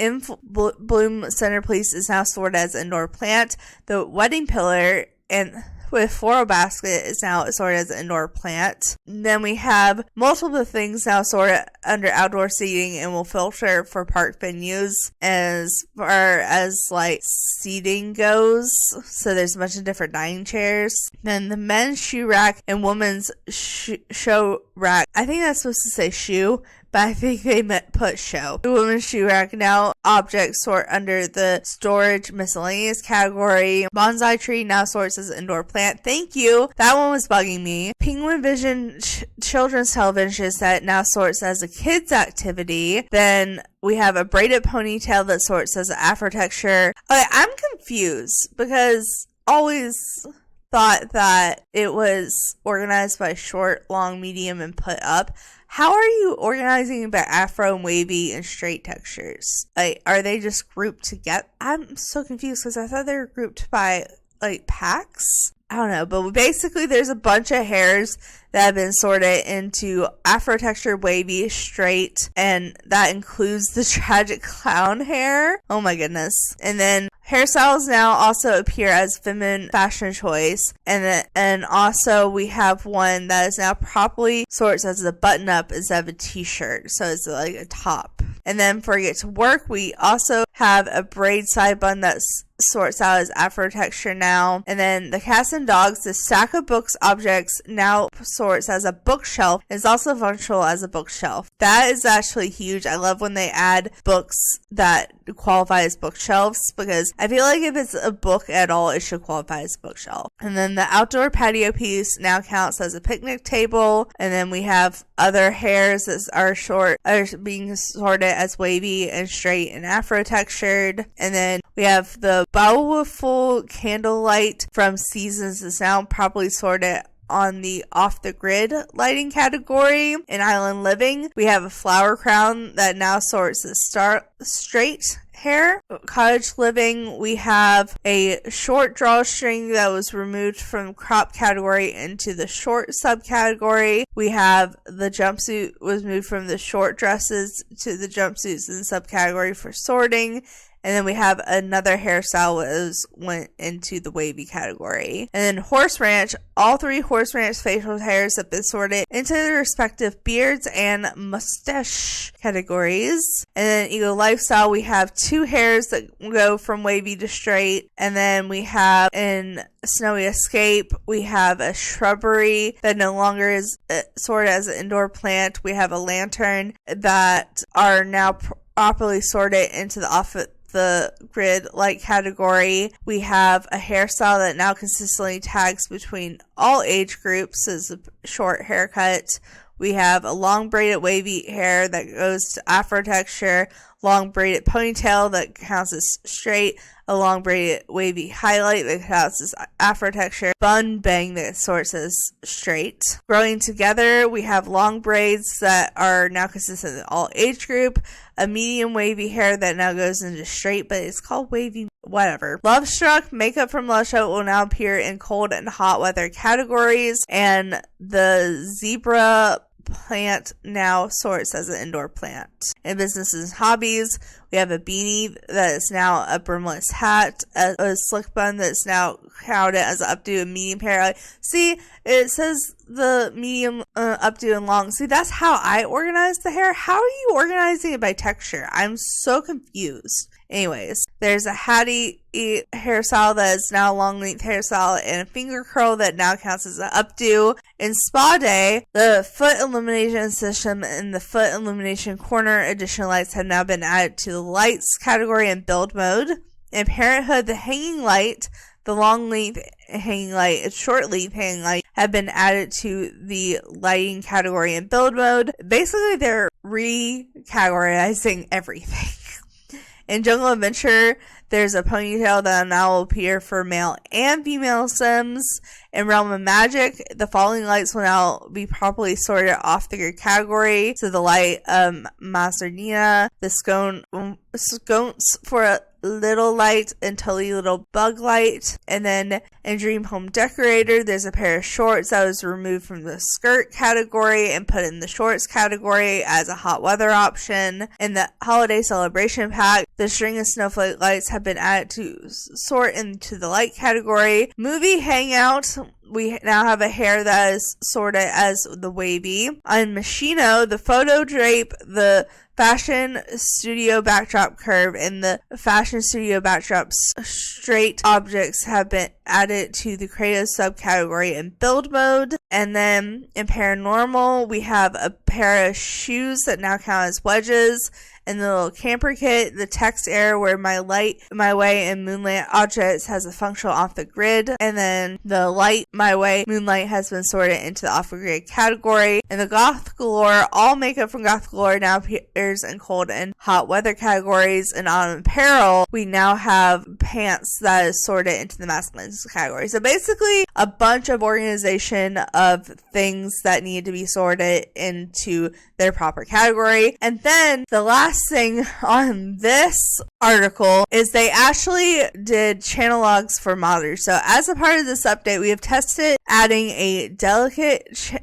bloom centerpiece is now stored as indoor plant. The wedding pillar and with floral basket is now sorted as an indoor plant. And then we have multiple things now sorted under outdoor seating and will filter for park venues as far as like seating goes. So there's a bunch of different dining chairs. Then the men's shoe rack and women's show rack. I think that's supposed to say shoe, but I think they meant put show. The women's shoe rack now objects sort under the storage miscellaneous category. Bonsai tree now sorts as indoor plant. Thank you. That one was bugging me. Penguin Vision children's television set now sorts as a kids activity. Then we have a braided ponytail that sorts as Afro texture. Okay, I'm confused because always thought that it was organized by short, long, medium, and put up. How are you organizing by afro and wavy and straight textures? Like, are they just grouped together? I'm so confused because I thought they were grouped by like packs. I don't know, but basically there's a bunch of hairs that have been sorted into afro texture, wavy, straight, and that includes the tragic clown hair. Oh my goodness. And then hairstyles now also appear as feminine fashion choice. And also we have one that is now properly sorts as a button up instead of a t-shirt. So it's like a top. And then for Get to Work, we also have a braid side bun that sorts out as afro texture now. And then the Cats and Dogs, the stack of books objects now sorts as a bookshelf. It's also functional as a bookshelf. That is actually huge. I love when they add books that qualify as bookshelves because I feel like if it's a book at all, it should qualify as a bookshelf. And then the outdoor patio piece now counts as a picnic table. And then we have other hairs that are being sorted as wavy and straight and afro textured. And then we have the bountiful candlelight from Seasons is now properly sorted on the off the grid lighting category. In Island Living, we have a flower crown that now sorts as straight hair. Cottage Living, we have a short drawstring that was removed from crop category into the short subcategory. We have the jumpsuit was moved from the short dresses to the jumpsuits in the subcategory for sorting. And then we have another hairstyle that went into the wavy category. And then Horse Ranch, all three Horse Ranch facial hairs have been sorted into their respective beards and mustache categories. And then Eagle Lifestyle, we have two hairs that go from wavy to straight. And then we have in Snowy Escape, we have a shrubbery that no longer is sorted as an indoor plant. We have a lantern that are now properly sorted into the grid light category. We have a hairstyle that now consistently tags between all age groups as a short haircut. We have a long braided wavy hair that goes to afro texture, long braided ponytail that counts as straight, a long braided wavy highlight that counts as afro texture, bun bang that sorts as straight. Growing together, we have long braids that are now consistent in all age group, a medium wavy hair that now goes into straight, but it's called wavy whatever. Love Struck, makeup from Love Show will now appear in cold and hot weather categories, and the zebra plant now sorts as an indoor plant. In Businesses and Hobbies, we have a beanie that is now a brimless hat, a slick bun that's now counted as an updo and medium hair. See, it says the medium, updo and long. See, that's how I organize the hair. How are you organizing it by texture? I'm so confused. Anyways, there's a Hattie hairstyle that is now a long length hairstyle and a finger curl that now counts as an updo. In Spa Day, the foot illumination system and the foot illumination corner additional lights have now been added to the lights category in build mode. In Parenthood, the hanging light, the long length hanging light and short length hanging light have been added to the lighting category in build mode. Basically, they're re-categorizing everything. In Jungle Adventure, there's a ponytail that now will appear for male and female Sims. In Realm of Magic, the following lights will now be properly sorted off the grid category. So the light Mazardina, the scones for Little Light and Totally Little Bug Light. And then in Dream Home Decorator, there's a pair of shorts that was removed from the skirt category and put in the shorts category as a hot weather option. In the Holiday Celebration Pack, the string of snowflake lights have been added to sort into the light category. Movie Hangout, we now have a hair that is sorted as the wavy. On Machino, the photo drape, the fashion studio backdrop curve, and the fashion studio backdrop straight objects have been added to the creative subcategory in build mode. And then in paranormal, we have a pair of shoes that now count as wedges. In the little camper kit, the text area where my light, my way, and moonlight objects has a functional off the grid. And then the light, my way, moonlight has been sorted into the off the grid category. In the Goth Galore, all makeup from Goth Galore now appears in cold and hot weather categories. And on apparel, we now have pants that is sorted into the masculine category. So basically a bunch of organization of things that need to be sorted into their proper category. And then the last thing on this article is they actually did channel logs for modders. So as a part of this update, we have tested adding a delicate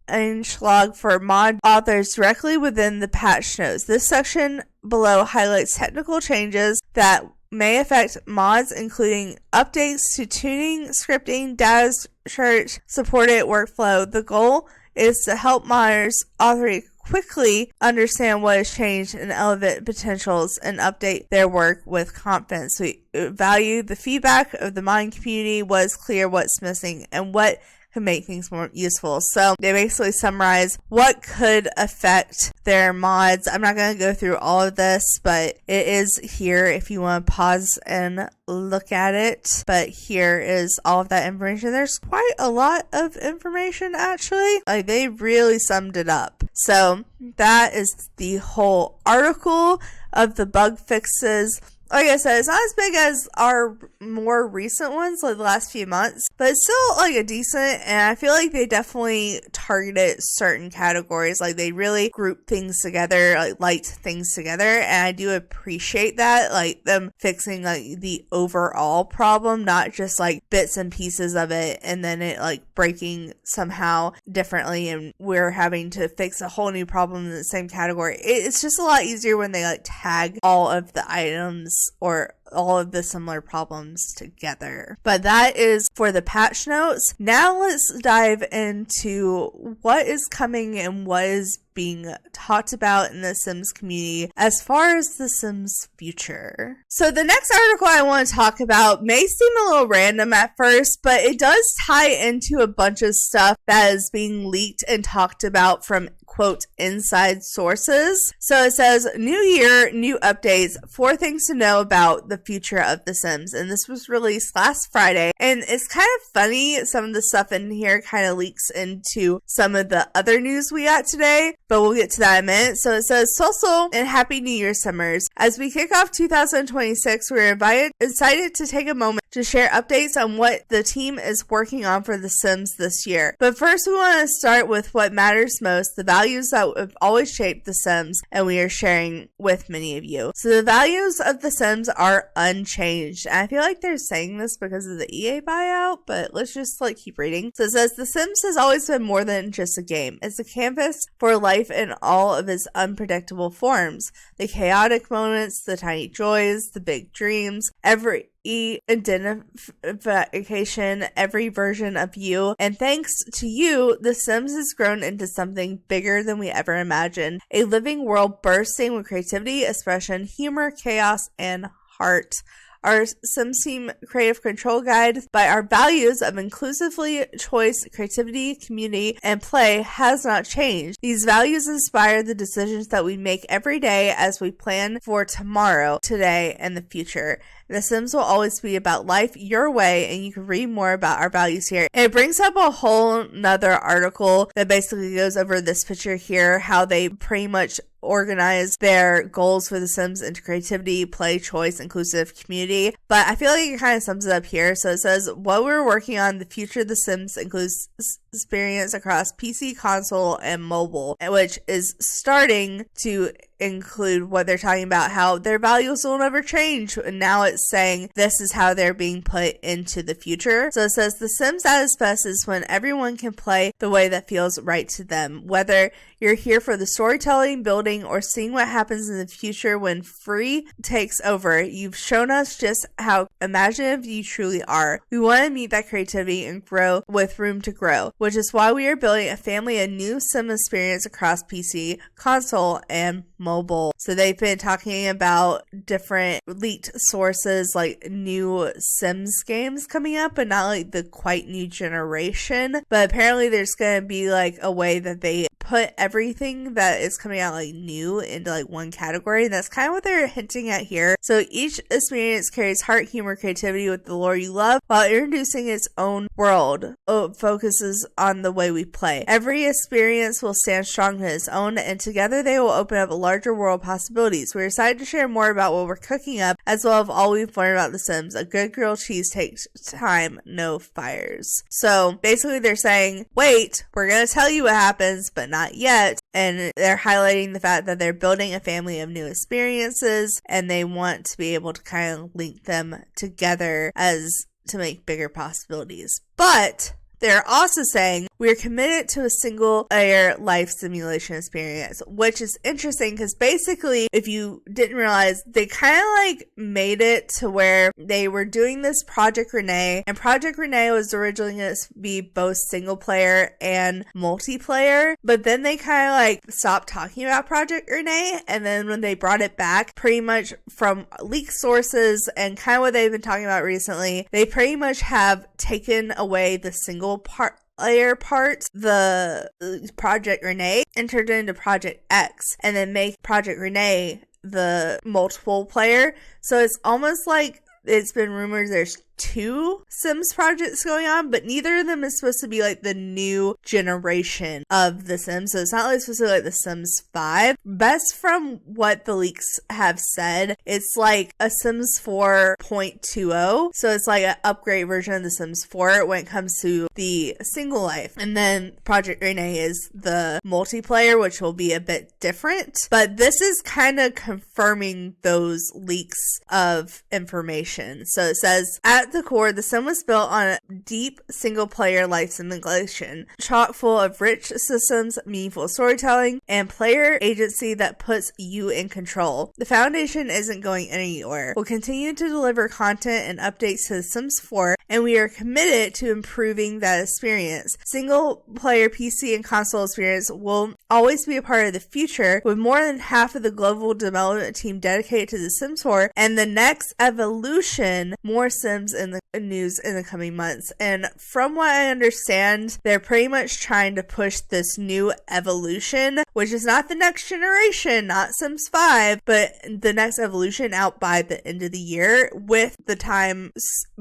change log for mod authors directly within the patch notes. This section below highlights technical changes that may affect mods, including updates to tuning, scripting, data search, supported workflow. The goal is to help modders author quickly understand what has changed and elevate potentials and update their work with confidence. We value the feedback of the modding community, was clear what's missing and what could make things more useful. So they basically summarize what could affect their mods. I'm not going to go through all of this, but it is here if you want to pause and look at it. But here is all of that information. There's quite a lot of information, actually. Like, they really summed it up. So that is the whole article of the bug fixes. Like I said, it's not as big as our more recent ones, like the last few months, but it's still like a decent, and I feel like they definitely targeted certain categories. Like, they really group things together, like light things together, and I do appreciate that, like them fixing like the overall problem, not just like bits and pieces of it and then it like breaking somehow differently and we're having to fix a whole new problem in the same category. It's just a lot easier when they like tag all of the items or all of the similar problems together. But that is for the patch notes. Now let's dive into what is coming and what is being talked about in the Sims community as far as the Sims future. So the next article I want to talk about may seem a little random at first, but it does tie into a bunch of stuff that is being leaked and talked about from quote inside sources. So it says, new year, new updates, 4 things to know about the future of The Sims. And this was released last Friday. And it's kind of funny, some of the stuff in here kind of leaks into some of the other news we got today, but we'll get to that in a minute. So it says, social and happy new year, Simmers. As we kick off 2026, we're excited to take a moment to share updates on what the team is working on for The Sims this year. But first, we want to start with what matters most, the values that have always shaped The Sims, and we are sharing with many of you. So the values of The Sims are unchanged. And I feel like they're saying this because of the EA buyout, but let's just like keep reading. So it says, The Sims has always been more than just a game. It's a canvas for life in all of its unpredictable forms. The chaotic moments, the tiny joys, the big dreams, every identification, every version of you. And thanks to you, The Sims has grown into something bigger than we ever imagined. A living world bursting with creativity, expression, humor, chaos, and heart. Our Sims Team Creative Control Guide by our values of inclusively choice, creativity, community, and play has not changed. These values inspire the decisions that we make every day as we plan for tomorrow, today, and the future. The Sims will always be about life your way, and you can read more about our values here. And it brings up a whole nother article that basically goes over this picture here, how they pretty much organize their goals for The Sims into creativity, play, choice, inclusive, community. But I feel like it kind of sums it up here. So it says, what we're working on, the future of The Sims includes experience across PC, console, and mobile, which is starting to include what they're talking about, how their values will never change. And now it's saying this is how they're being put into the future. So it says The Sims at its best is when everyone can play the way that feels right to them. Whether you're here for the storytelling, building, or seeing what happens in the future when free takes over, you've shown us just how imaginative you truly are. We want to meet that creativity and grow with room to grow, which is why we are building a family of new Sim experience across PC, console, and mobile. So they've been talking about different leaked sources, like new Sims games coming up, but not like the quite new generation. But apparently there's going to be like a way that they put everything that is coming out like new into like one category, and that's kind of what they're hinting at here. So each experience carries heart, humor, creativity with the lore you love, while introducing its own world. It focuses on the way we play. Every experience will stand strong on its own, and together they will open up a larger world of possibilities. We're excited to share more about what we're cooking up, as well as all we've learned about The Sims. A good grilled cheese takes time, no fires. So basically they're saying, wait, we're going to tell you what happens, but not yet. And they're highlighting the fact that they're building a family of new experiences, and they want to be able to kind of link them together as to make bigger possibilities. But they're also saying we're committed to a single player life simulation experience, which is interesting because basically, if you didn't realize, they kind of like made it to where they were doing this Project Renee, and Project Renee was originally going to be both single player and multiplayer, but then they kind of like stopped talking about Project Renee, and then when they brought it back, pretty much from leaked sources and kind of what they've been talking about recently, they pretty much have taken away the single player part, the Project Renee, entered into Project X, and then make Project Renee the multiple player. So it's almost like it's been rumored there's 2 Sims projects going on, but neither of them is supposed to be like the new generation of The Sims. So it's not like supposed to be like The Sims 5. Best from what the leaks have said, it's like a Sims 4.20. So it's like an upgrade version of The Sims 4 when it comes to the single life. And then Project Renee is the multiplayer, which will be a bit different. But this is kind of confirming those leaks of information. So it says, at the core, The Sim was built on a deep single-player life simulation, chock full of rich systems, meaningful storytelling, and player agency that puts you in control. The foundation isn't going anywhere. We'll continue to deliver content and updates to The Sims 4, and we are committed to improving that experience. Single-player PC and console experience will always be a part of the future, with more than half of the global development team dedicated to The Sims 4, and the next evolution, more Sims in the news in the coming months. And from what I understand, they're pretty much trying to push this new evolution, which is not the next generation, not Sims 5, but the next evolution out by the end of the year, with the times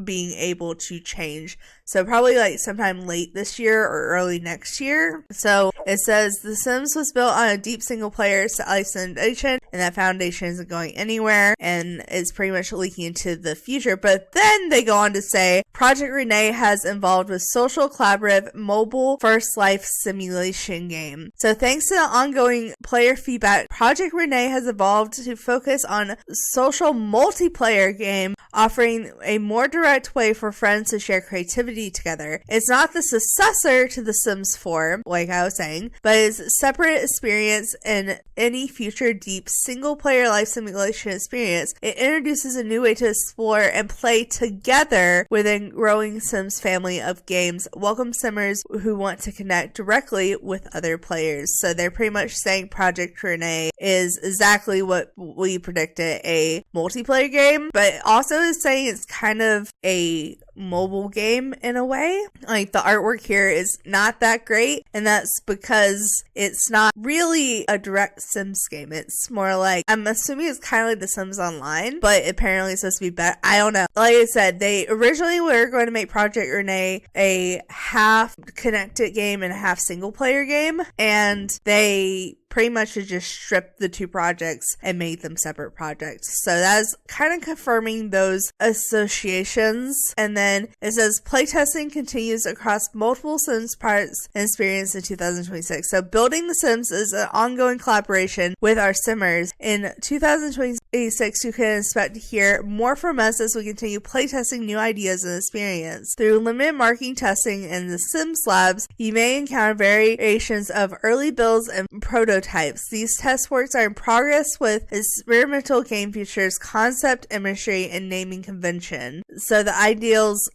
being able to change. So probably like sometime late this year or early next year. So it says The Sims was built on a deep single player life simulation, and that foundation isn't going anywhere, and it's pretty much leaking into the future. But then they go on to say Project Renee has involved with social collaborative mobile first life simulation game. So thanks to the ongoing player feedback, Project Renee has evolved to focus on social multiplayer game, offering a more direct way for friends to share creativity together. It's not the successor to The Sims 4, like I was saying, but is a separate experience in any future deep single-player life simulation experience. It introduces a new way to explore and play together within growing Sims family of games. Welcome Simmers who want to connect directly with other players. So they're pretty much saying Project Renee is exactly what we predicted, a multiplayer game, but also is saying it's kind of a mobile game in a way. Like, the artwork here is not that great, and that's because it's not really a direct Sims game. It's more like, I'm assuming it's kind of like The Sims Online, but apparently it's supposed to be better. I don't know. Like I said, they originally were going to make Project Renee a half connected game and a half single player game, and they pretty much just stripped the two projects and made them separate projects. So that's kind of confirming those associations. And then it says playtesting continues across multiple Sims parts and experience in 2026. So building The Sims is an ongoing collaboration with our Simmers. In 2026, you can expect to hear more from us as we continue playtesting new ideas and experience. Through limited marketing testing in the Sims labs, you may encounter variations of early builds and prototypes. These test works are in progress with experimental game features, concept imagery, and naming convention. So the ideals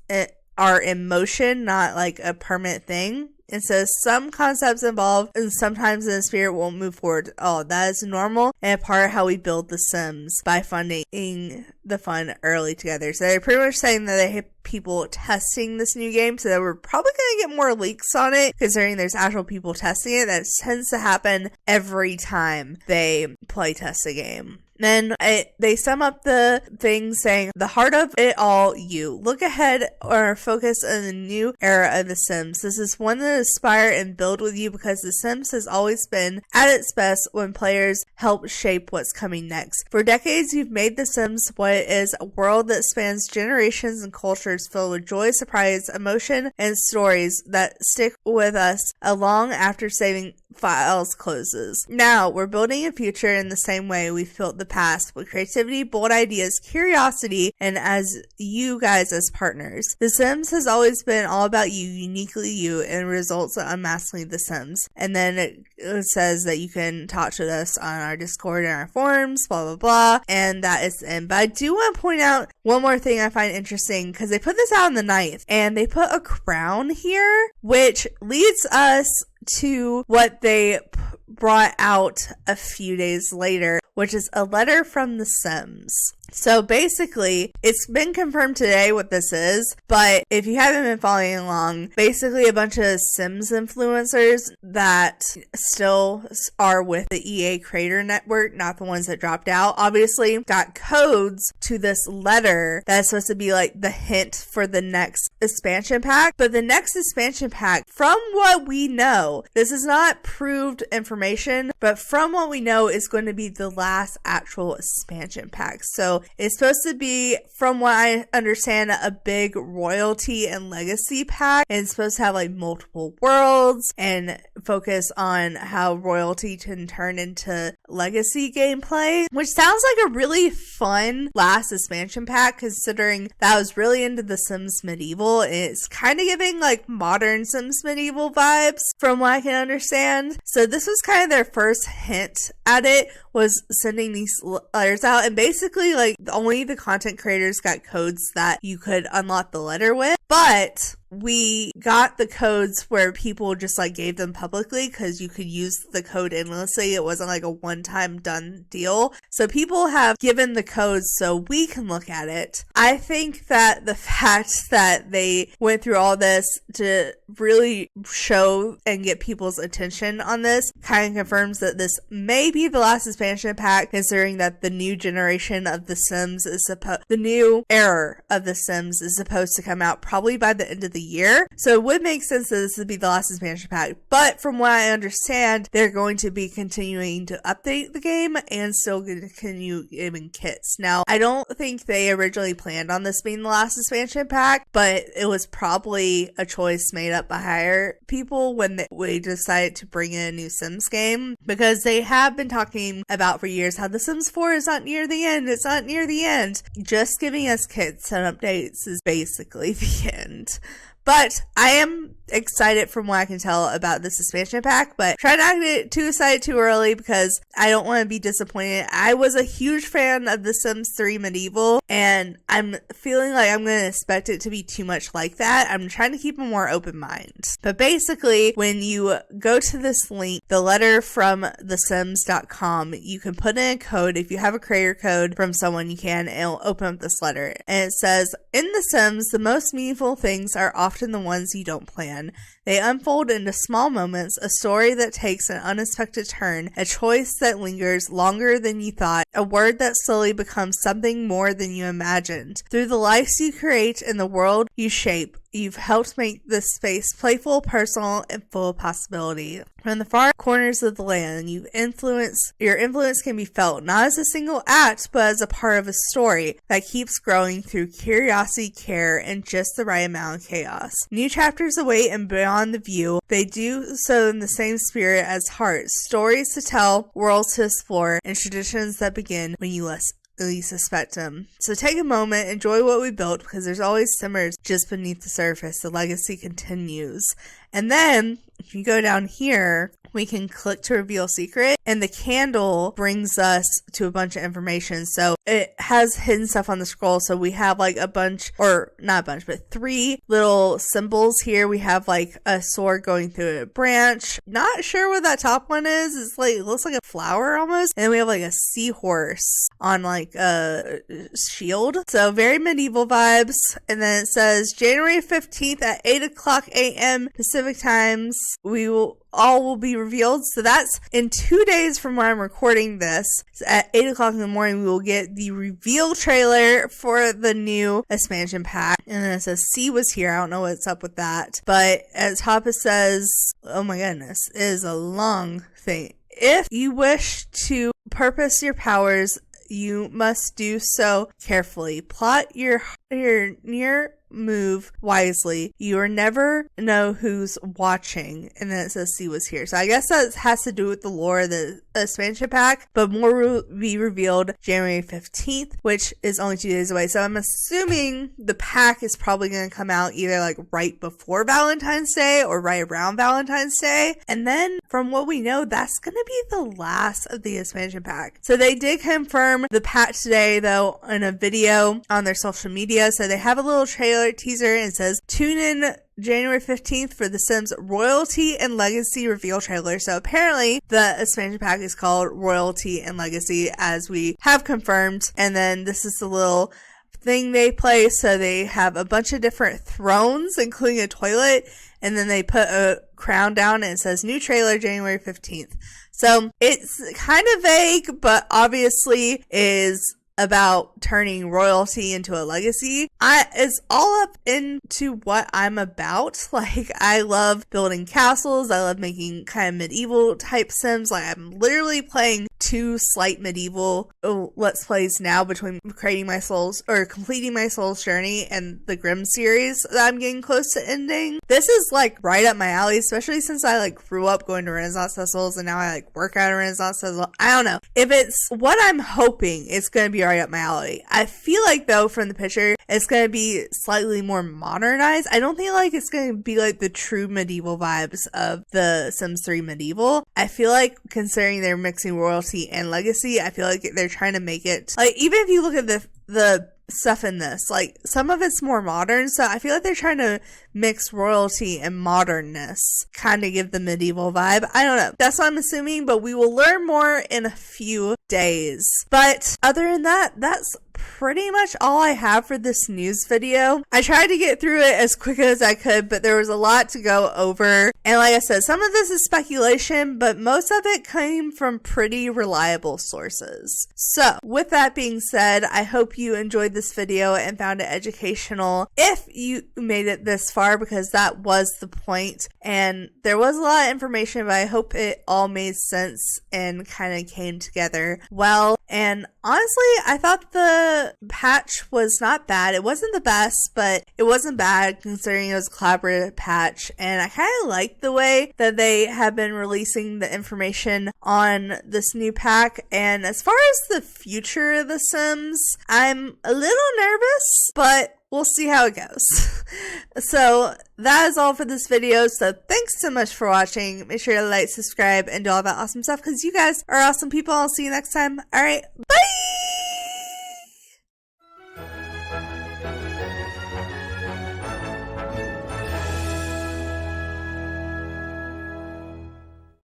are in motion, not like a permanent thing. It says some concepts involved and sometimes the spirit won't move forward. Oh, that is normal and a part of how we build The Sims by funding the fun early together. So they're pretty much saying that they have people testing this new game, so that we're probably going to get more leaks on it, considering there's actual people testing it. That tends to happen every time they play test a game. Then they sum up the thing saying, the heart of it all, you. Look ahead or focus on the new era of The Sims. This is one that aspire and build with you because The Sims has always been at its best when players help shape what's coming next. For decades, you've made The Sims what it is, a world that spans generations and cultures filled with joy, surprise, emotion, and stories that stick with us long after saving files closes. Now, we're building a future in the same way we've built the past, with creativity, bold ideas, curiosity, and as you guys as partners. The Sims has always been all about you, uniquely you, and results in unmasking The Sims. And then it says that you can talk to us on our Discord and our forums, blah, blah, blah, and that is the end. But I do want to point out one more thing I find interesting, because they put this out on the 9th, and they put a crown here, which leads us to what they brought out a few days later, which is a letter from The Sims. So basically, it's been confirmed today what this is, but if you haven't been following along, basically a bunch of Sims influencers that still are with the EA Creator Network, not the ones that dropped out, obviously got codes to this letter that's supposed to be like the hint for the next expansion pack. But the next expansion pack, from what we know, this is not proved information, but from what we know, is going to be the last actual expansion pack. So it's supposed to be, from what I understand, a big royalty and legacy pack, and it's supposed to have like multiple worlds and focus on how royalty can turn into legacy gameplay, which sounds like a really fun last expansion pack, considering that I was really into The Sims Medieval. It's kind of giving like modern Sims Medieval vibes from what I can understand. So this was kind of their first hint at it, was sending these letters out, and basically like only the content creators got codes that you could unlock the letter with, but we got the codes where people just like gave them publicly because you could use the code endlessly. It wasn't like a one-time done deal. So people have given the codes so we can look at it. I think that the fact that they went through all this to really show and get people's attention on this kind of confirms that this may be the last expansion pack, considering that the new generation of The Sims is the new era of The Sims is supposed to come out probably by the end of the year. So it would make sense that this would be the last expansion pack. But from what I understand, they're going to be continuing to update the game and still continue giving kits. Now, I don't think they originally planned on this being the last expansion pack, but it was probably a choice made up by higher people when we decided to bring in a new Sims game, because they have been talking about for years how The Sims 4 is not near the end. It's not near the end. Just giving us kits and updates is basically the end. But I am excited from what I can tell about this expansion pack, but try not to get too excited too early because I don't want to be disappointed. I was a huge fan of The Sims 3 Medieval, and I'm feeling like I'm going to expect it to be too much like that. I'm trying to keep a more open mind. But basically, when you go to this link, the letter from thesims.com, you can put in a code. If you have a creator code from someone, you can, and it'll open up this letter. And it says, in The Sims, the most meaningful things are often the ones you don't plan. They unfold into small moments, a story that takes an unexpected turn, a choice that lingers longer than you thought, a word that slowly becomes something more than you imagined. Through the lives you create and the world you shape, you've helped make this space playful, personal, and full of possibility. From the far corners of the land, your influence can be felt not as a single act, but as a part of a story that keeps growing through curiosity, care, and just the right amount of chaos. New chapters await, and beyond the view, they do so in the same spirit as heart. Stories to tell, worlds to explore, and traditions that begin when you least suspect them. So take a moment, enjoy what we built, because there's always simmers just beneath the surface. The legacy continues. And then, if you go down here, we can click to reveal secret, and the candle brings us to a bunch of information. So it has hidden stuff on the scroll. So we have like a bunch, or not a bunch, but 3 little symbols here. We have like a sword going through a branch. Not sure what that top one is. It's like, it looks like a flower almost. And then we have like a seahorse on like a shield. So very medieval vibes. And then it says January 15th at 8:00 a.m. Pacific times. All will be revealed. So that's in 2 days from when I'm recording this. So at 8 o'clock in the morning, we will get the reveal trailer for the new expansion pack. And then it says C was here. I don't know what's up with that. But at the top it says, oh my goodness, it is a long thing. If you wish to purpose your powers, you must do so carefully. Plot your near move wisely. You will never know who's watching. And then it says C was here. So I guess that has to do with the lore of the expansion pack, but more will be revealed January 15th, which is only 2 days away. So I'm assuming the pack is probably going to come out either like right before Valentine's Day or right around Valentine's Day. And then from what we know, that's going to be the last of the expansion pack. So they did confirm the pack today though in a video on their social media. So they have a little trailer teaser and it says tune in January 15th for The Sims Royalty and Legacy reveal trailer. So apparently the expansion pack is called Royalty and Legacy, as we have confirmed. And then this is the little thing they play. So they have a bunch of different thrones, including a toilet. And then they put a crown down and it says new trailer January 15th. So it's kind of vague, but obviously is about turning royalty into a legacy. It's all up into what I'm about. Like, I love building castles. I love making kind of medieval type Sims. Like, I'm literally playing 2 slight medieval Let's Plays now between completing my Soul's Journey and the Grimm series that I'm getting close to ending. This is like right up my alley, especially since I like grew up going to Renaissance festivals and now I like work at a Renaissance festival. I don't know. If it's what I'm hoping, it's going to be right up my alley. I feel like though from the picture, it's going to be slightly more modernized. I don't think like it's going to be like the true medieval vibes of the Sims 3 Medieval. I feel like considering they're mixing royalty and legacy, I feel like they're trying to make it like, even if you look at the stuff in this, like some of it's more modern, so I feel like they're trying to mix royalty and modernness, kind of give the medieval vibe. I don't know, that's what I'm assuming, but we will learn more in a few days. But other than that, that's pretty much all I have for this news video. I tried to get through it as quick as I could, but there was a lot to go over. And like I said, some of this is speculation, but most of it came from pretty reliable sources. So with that being said, I hope you enjoyed this video and found it educational. If you made it this far, because that was the point, and there was a lot of information, but I hope it all made sense and kind of came together well. And honestly, I thought the patch was not bad. It wasn't the best, but it wasn't bad considering it was a collaborative patch. And I kind of like the way that they have been releasing the information on this new pack. And as far as the future of The Sims, I'm a little nervous, but we'll see how it goes. So that is all for this video. So thanks so much for watching. Make sure to like, subscribe, and do all that awesome stuff because you guys are awesome people. I'll see you next time. All right. Bye.